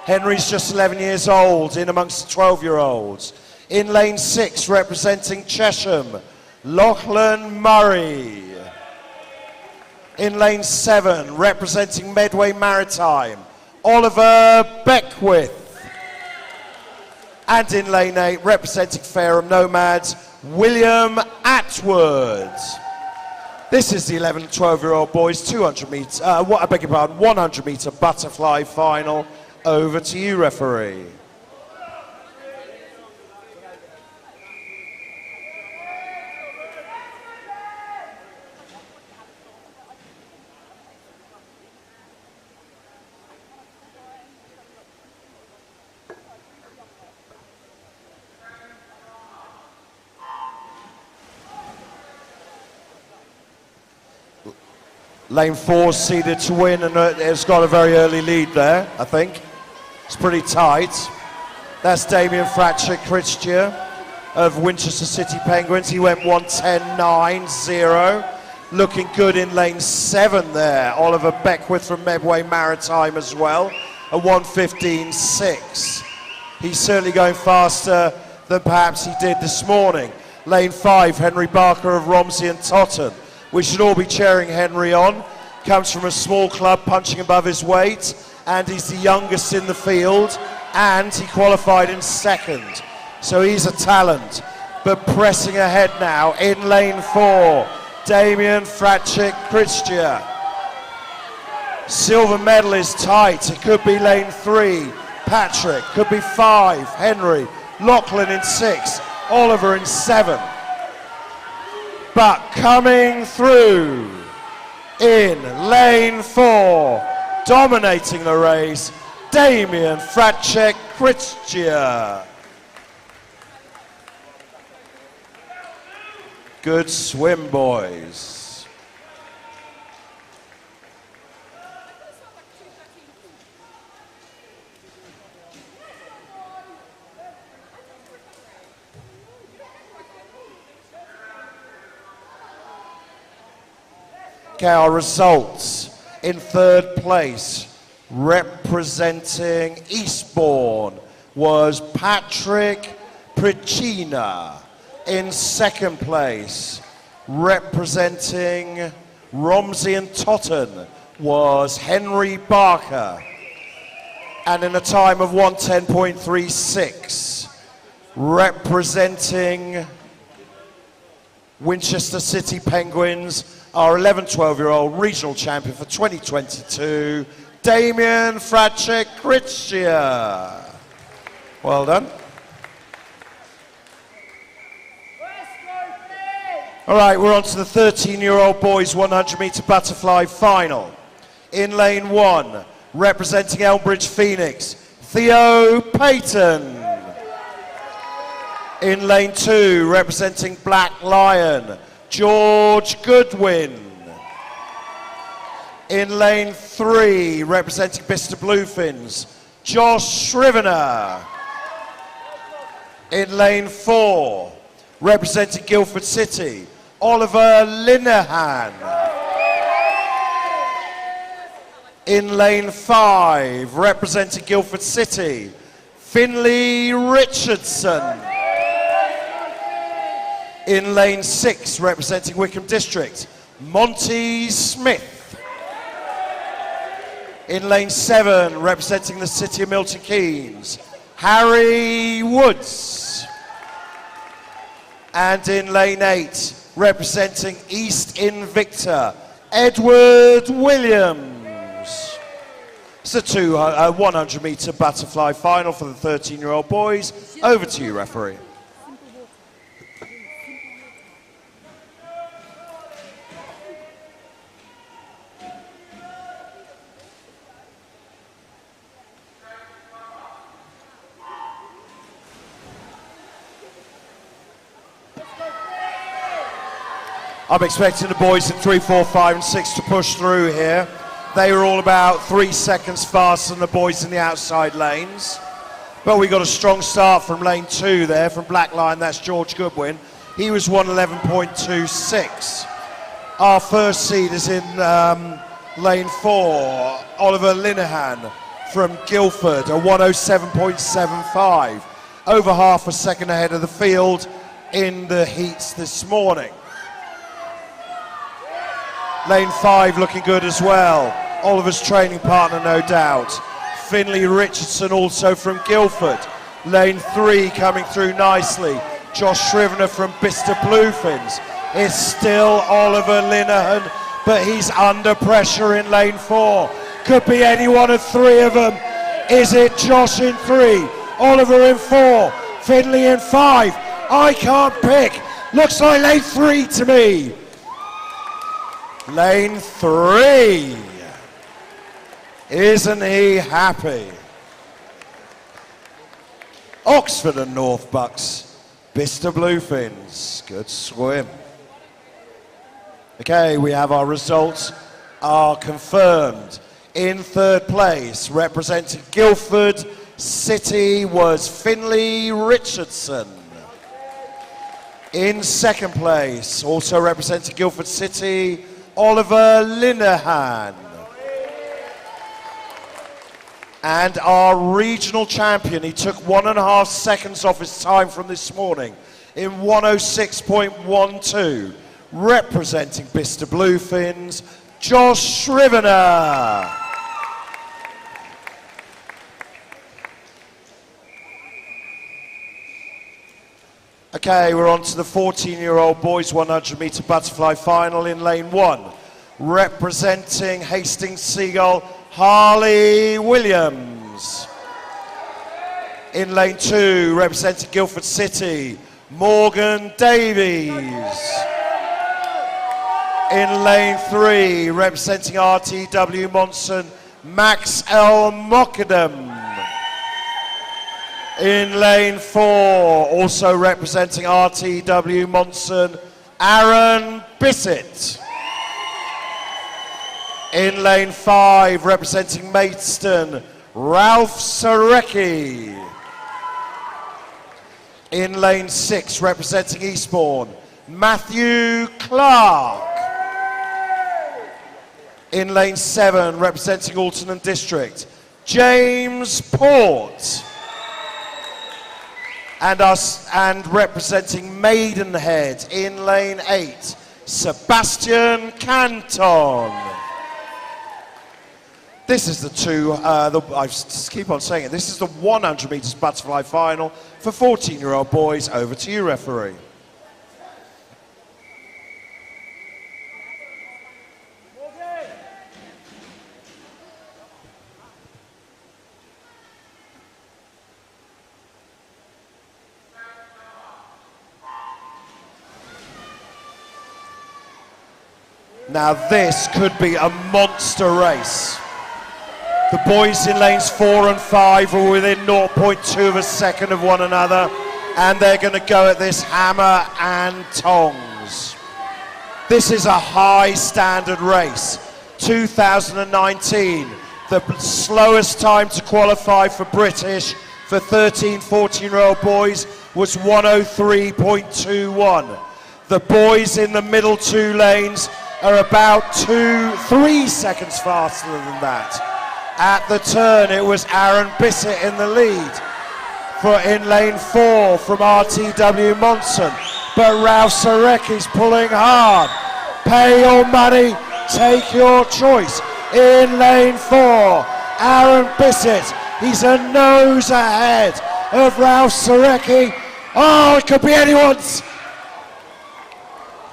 Henry's just 11 years old, in amongst the 12-year-olds. In lane 6, representing Chesham, Lachlan Murray. In lane 7, representing Medway Maritime, Oliver Beckwith. And in lane 8, representing Fareham Nomads, William Atwood. This is the 11 and 12-year-old boys 100-meter butterfly final. Over to you, referee. Lane 4 seeded to win, and it's got a very early lead there, I think. It's pretty tight. That's Damien Fracek-Kritzja of Winchester City Penguins. He went 1:10.90. Looking good in lane 7 there. Oliver Beckwith from Medway Maritime as well. a 1:15.6. He's certainly going faster than perhaps he did this morning. Lane 5, Henry Barker of Romsey and Totten. We should all be cheering Henry on. Comes from a small club, punching above his weight, and he's the youngest in the field, and he qualified in second. So he's a talent. But pressing ahead now in lane 4, Damian Fracek-Christia. Silver medal is tight. It could be lane 3, Patrick. Could be 5, Henry. Lachlan in 6, Oliver in 7. But coming through in lane 4, dominating the race, Damian Fracek-Christia. Good swim, boys. Okay, our results. In third place, representing Eastbourne, was Patrick Pricina. In second place, representing Romsey and Totten, was Henry Barker. And in a time of 1:10.36, representing Winchester City Penguins, our 11-12-year-old regional champion for 2022, Damian Fracek-Christia. Well done. All right, we're on to the 13-year-old boys 100-meter butterfly final. In lane 1, representing Elmbridge Phoenix, Theo Payton. In lane 2, representing Black Lion, George Goodwin. In lane 3, representing Bicester Bluefins, Josh Shrivener. In lane 4, representing Guildford City, Oliver Linehan. In lane 5, representing Guildford City, Finley Richardson. In lane 6, representing Wickham District, Monty Smith. In lane 7, representing the City of Milton Keynes, Harry Woods. And in lane 8, representing East Invicta, Edward Williams. It's a 100-meter butterfly final for the 13-year-old boys. Over to you, referee. I'm expecting the boys in 3, 4, 5 and 6 to push through here. They were all about 3 seconds faster than the boys in the outside lanes. But we got a strong start from lane 2 there, from Black Lion, that's George Goodwin. He was 1:11.26. Our first seed is in lane 4, Oliver Linehan from Guildford, a 1:07.75. Over half a second ahead of the field in the heats this morning. Lane 5 looking good as well. Oliver's training partner, no doubt. Finley Richardson also from Guildford. Lane 3 coming through nicely. Josh Shrivener from Bicester Bluefins. It's still Oliver Linehan, but he's under pressure in lane 4. Could be any one of 3 of them. Is it Josh in 3? Oliver in 4? Finley in 5? I can't pick. Looks like lane 3 to me. Lane 3. Isn't he happy? Oxford and North Bucks, Bicester Bluefins. Good swim. Okay, we have our results are confirmed. In third place, representing Guildford City, was Finley Richardson. In second place, also representing Guildford City, Oliver Linehan. And our regional champion, he took 1.5 seconds off his time from this morning in 106.12, representing Bicester Bluefins, Josh Shrivener. Okay, we're on to the 14-year-old boys 100-meter butterfly final in lane 1. Representing Hastings Seagull, Harley Williams. In lane 2, representing Guildford City, Morgan Davies. In lane 3, representing RTW Monson, Max L. Mockadam. In lane 4, also representing RTW Monson, Aaron Bissett. In lane 5, representing Maidstone, Ralph Sarecki. In lane 6, representing Eastbourne, Matthew Clark. In lane 7, representing Alton and District, James Port. And representing Maidenhead in lane 8, Sebastian Canton. This is the I just keep on saying it, this is the 100 meters butterfly final for 14-year-old boys. Over to you, referee. Now this could be a monster race. The boys in lanes 4 and 5 are within 0.2 of a second of one another, and they're going to go at this hammer and tongs. This is a high standard race. 2019, the slowest time to qualify for British for 13, 14-year-old boys was 103.21. The boys in the middle 2 lanes are about 3 seconds faster than that. At the turn, it was Aaron Bissett in the lead in lane 4 from RTW Monson, but Ralph Sarecki's pulling hard. Pay your money, take your choice. In lane 4, Aaron Bissett, he's a nose ahead of Ralph Sarecki. Oh, it could be anyone's.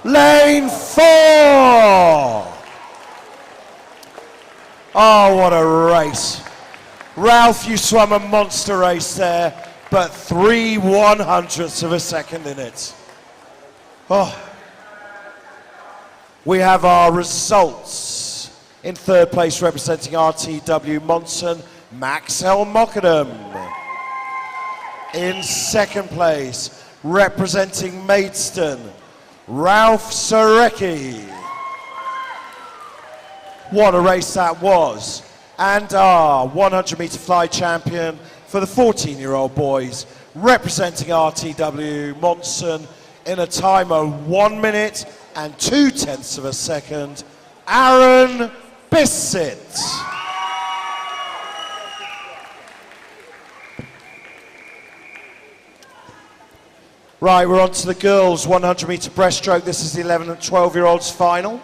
Lane 4. Oh, what a race. Ralph, you swam a monster race there, but 3/100ths of a second in it. Oh. We have our results. In 3rd place, representing RTW Monson, Max L. Mockadam. In 2nd place, representing Maidstone, Ralph Sarecki. What a race that was. And our 100-meter fly champion for the 14-year-old boys, representing RTW Monson in a time of 1 minute and 0.2 of a second, Aaron Bissett. Right, we're on to the girls' 100-meter breaststroke. This is the 11 and 12-year-olds final.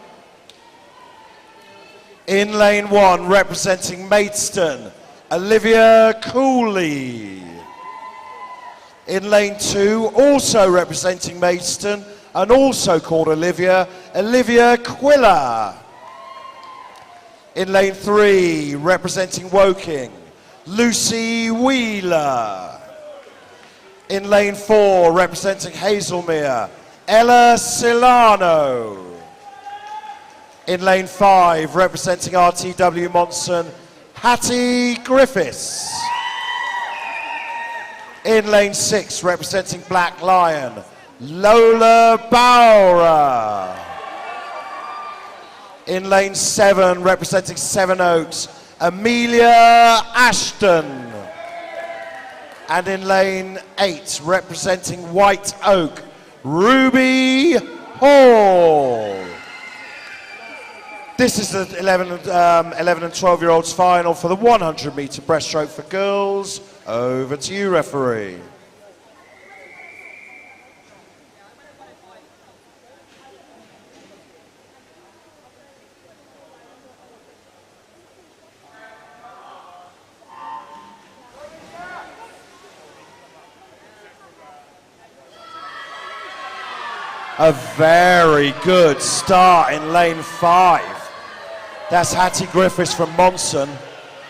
In lane 1, representing Maidstone, Olivia Cooley. In lane 2, also representing Maidstone, and also called Olivia Quiller. In lane 3, representing Woking, Lucy Wheeler. In lane 4, representing Hazelmere, Ella Silano. In lane 5, representing RTW Monson, Hattie Griffiths. In lane 6, representing Black Lion, Lola Bowra. In lane 7, representing Sevenoaks, Amelia Ashton. And in lane 8, representing White Oak, Ruby Hall. This is the 11 and 12-year-olds final for the 100-meter breaststroke for girls. Over to you, referee. A very good start in lane 5. That's Hattie Griffiths from Monson.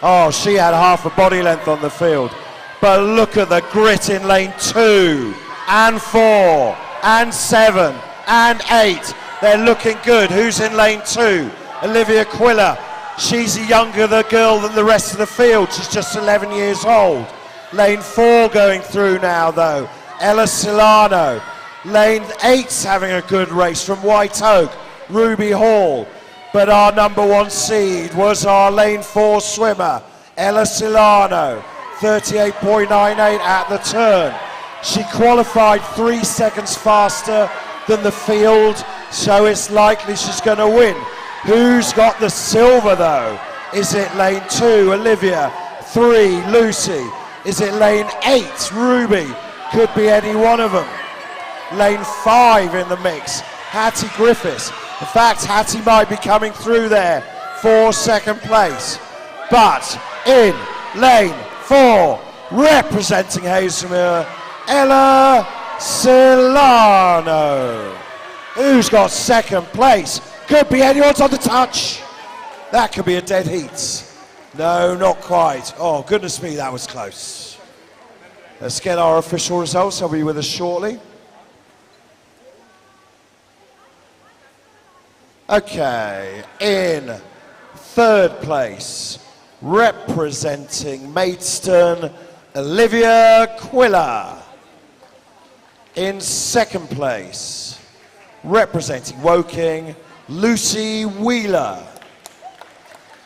Oh, she had half a body length on the field. But look at the grit in lane 2 and 4 and 7 and 8. They're looking good. Who's in lane 2? Olivia Quiller. She's a younger girl than the rest of the field. She's just 11 years old. Lane 4 going through now, though. Ella Silano. Lane 8's having a good race from White Oak, Ruby Hall. But our number 1 seed was our lane 4 swimmer, Ella Silano, 38.98 at the turn. She qualified 3 seconds faster than the field, so it's likely she's going to win. Who's got the silver, though? Is it lane 2, Olivia? 3, Lucy? Is it lane 8, Ruby? Could be any one of them. Lane 5 in the mix, Hattie Griffiths. In fact, Hattie might be coming through there for second place. But in lane 4, representing Hazelmere, Ella Silano. Who's got second place? Could be anyone's on the touch. That could be a dead heat. No, not quite. Oh, goodness me, that was close. Let's get our official results. They'll be with us shortly. Okay, in third place, representing Maidstone, Olivia Quiller. In second place, representing Woking, Lucy Wheeler.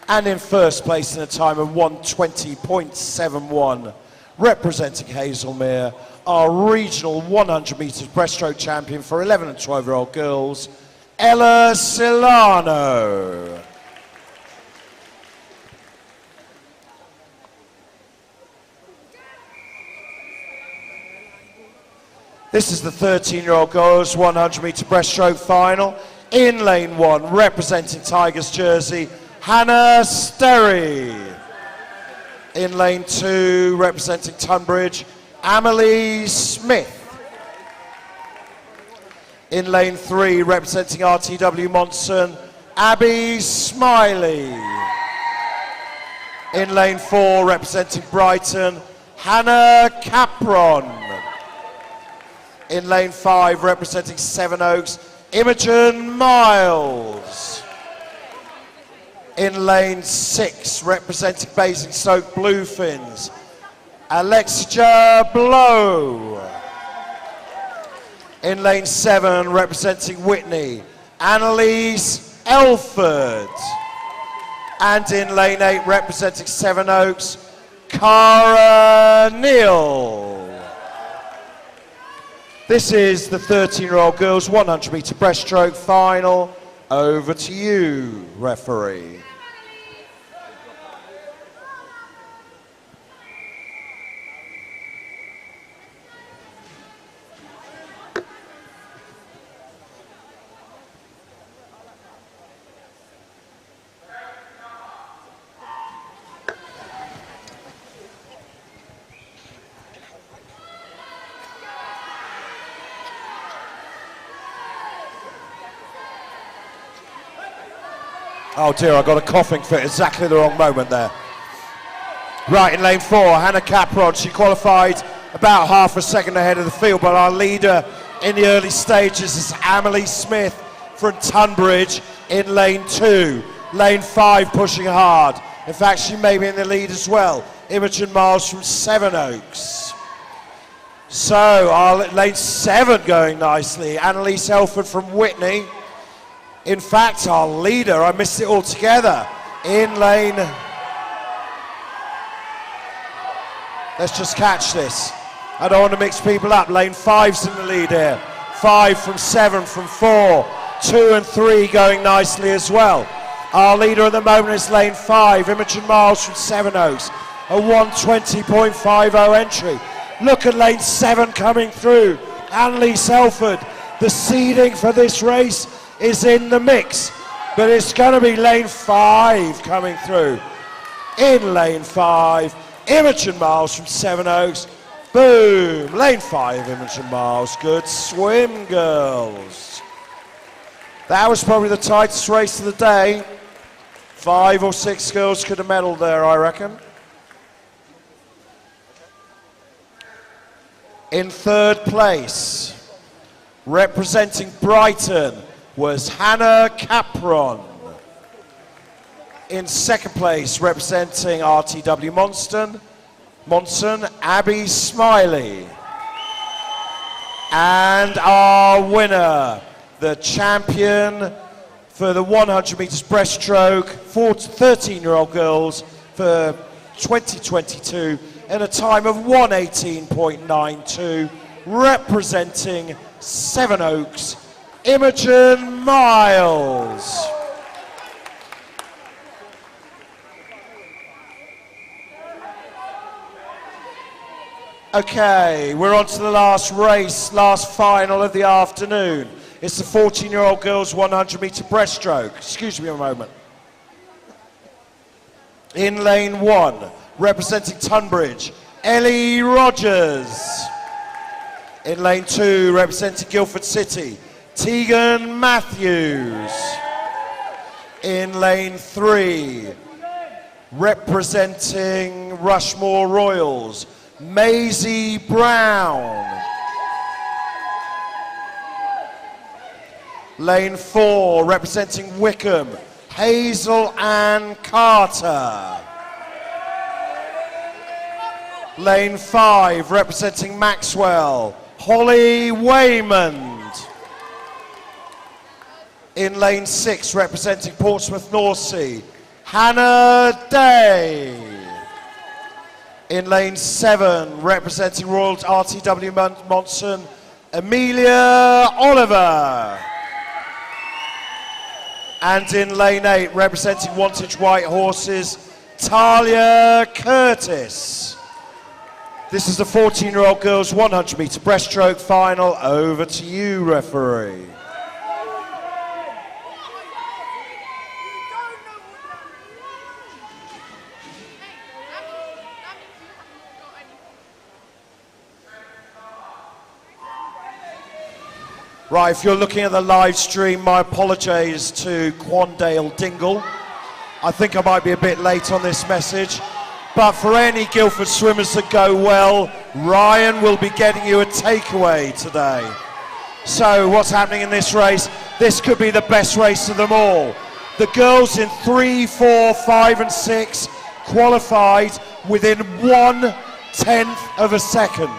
And in first place in a time of 1:20.71, representing Hazelmere, our regional 100 metres breaststroke champion for 11 and 12-year-old girls, Ella Silano. This is the 13-year-old girls 100 metre breaststroke final. In lane 1, representing Tigers jersey, Hannah Sterry. In lane 2, representing Tunbridge, Amelie Smith. In lane 3, representing RTW Monson, Abby Smiley. In lane 4, representing Brighton, Hannah Capron. In lane 5, representing Sevenoaks, Imogen Miles. In lane 6, representing Basingstoke Bluefins, Alexia Blow. In lane 7, representing Whitney, Annalise Elford. And in lane 8, representing Sevenoaks, Cara Neal. This is the 13-year-old girls 100 metre breaststroke final. Over to you, referee. Oh dear, I got a coughing fit, exactly the wrong moment there. Right, in lane 4, Hannah Caprod, she qualified about half a second ahead of the field, but our leader in the early stages is Amelie Smith from Tunbridge in lane 2. Lane 5 pushing hard. In fact, she may be in the lead as well. Imogen Miles from Sevenoaks. So, our lane 7 going nicely. Annalise Elford from Whitney. In fact, our leader, I missed it altogether, in lane... Let's just catch this. I don't want to mix people up. Lane 5's in the lead here. 5 from 7 from 4. 2 and 3 going nicely as well. Our leader at the moment is lane 5, Imogen Miles from Sevenoaks, a 1:20.50 entry. Look at lane 7 coming through, Annalise Selford. The seeding for this race is in the mix, but it's going to be lane 5 coming through. In lane 5, Imogen Miles from Sevenoaks. Boom, lane 5, Imogen Miles. Good swim, girls. That was probably the tightest race of the day. 5 or 6 girls could have medalled there, I reckon. In third place, representing Brighton, was Hannah Capron. In second place, representing RTW Monson, Abby Smiley. And our winner, the champion for the 100 meters breaststroke, 13-year-old girls for 2022, in a time of 1:18.92, representing Sevenoaks, Imogen Miles. Okay, we're on to the last race, last final of the afternoon. It's the 14-year-old girls 100 meter breaststroke. Excuse me a moment. In lane 1, representing Tunbridge, Ellie Rogers. In lane 2, representing Guildford City, Tegan Matthews. In lane 3, representing Rushmore Royals, Maisie Brown. Lane 4, representing Wickham, Hazel Ann Carter. Lane 5, representing Maxwell, Holly Waymond. In lane 6, representing Portsmouth North Sea, Hannah Day. In lane 7, representing Royal RTW Monson, Amelia Oliver. And in lane 8, representing Wantage White Horses, Talia Curtis. This is the 14-year-old girls 100 meter breaststroke final. Over to you, referee. Right, if you're looking at the live stream, my apologies to Quandale Dingle. I think I might be a bit late on this message, but for any Guildford swimmers that go well, Ryan will be getting you a takeaway today. So what's happening in this race? This could be the best race of them all. The girls in 3, 4, 5 and 6 qualified within 1/10 of a second.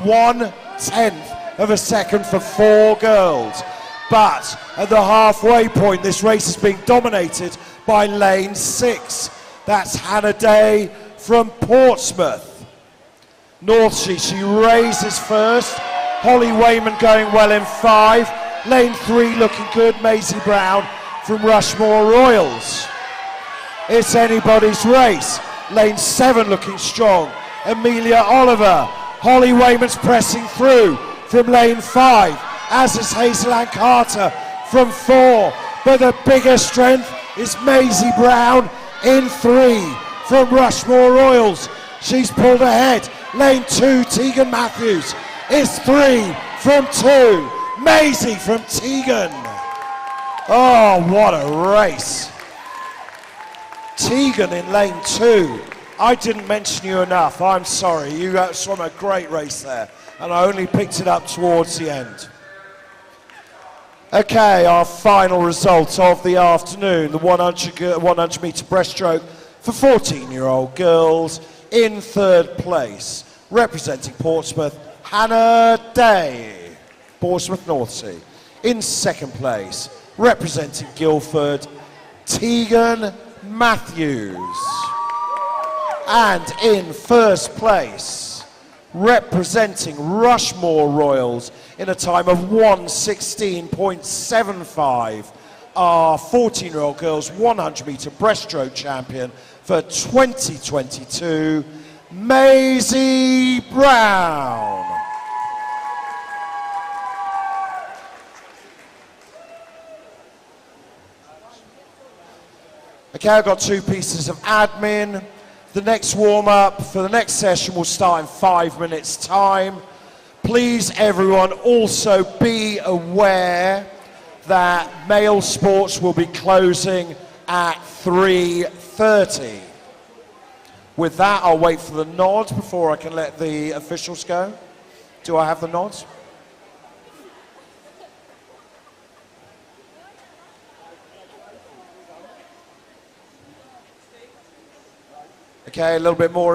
1/10 of a second for 4 girls. But at the halfway point, this race is being dominated by lane 6. That's Hannah Day from Portsmouth. Northsea, she raises first. Holly Wayman going well in 5. Lane 3 looking good, Maisie Brown from Rushmore Royals. It's anybody's race. Lane 7 looking strong, Amelia Oliver. Holly Wayman's pressing through from lane 5, as is Hazel Ann Carter from 4. But the biggest strength is Maisie Brown in 3 from Rushmore Royals. She's pulled ahead. Lane 2, Tegan Matthews is 3 from 2. Maisie from Tegan. Oh, what a race. Tegan in lane 2. I didn't mention you enough. I'm sorry. You swam a great race there, and I only picked it up towards the end. Okay, our final result of the afternoon, the 100 meter breaststroke for 14-year-old girls. In third place, representing Portsmouth, Hannah Day, Portsmouth North Sea. In second place, representing Guildford, Tegan Matthews. And in first place, representing Rushmore Royals in a time of 1:16.75, our 14-year-old girls 100-meter breaststroke champion for 2022, Maisie Brown. Okay, I've got 2 pieces of admin. The next warm-up for the next session will start in 5 minutes' time. Please, everyone, also be aware that male sports will be closing at 3:30. With that, I'll wait for the nod before I can let the officials go. Do I have the nods? Okay, a little bit more.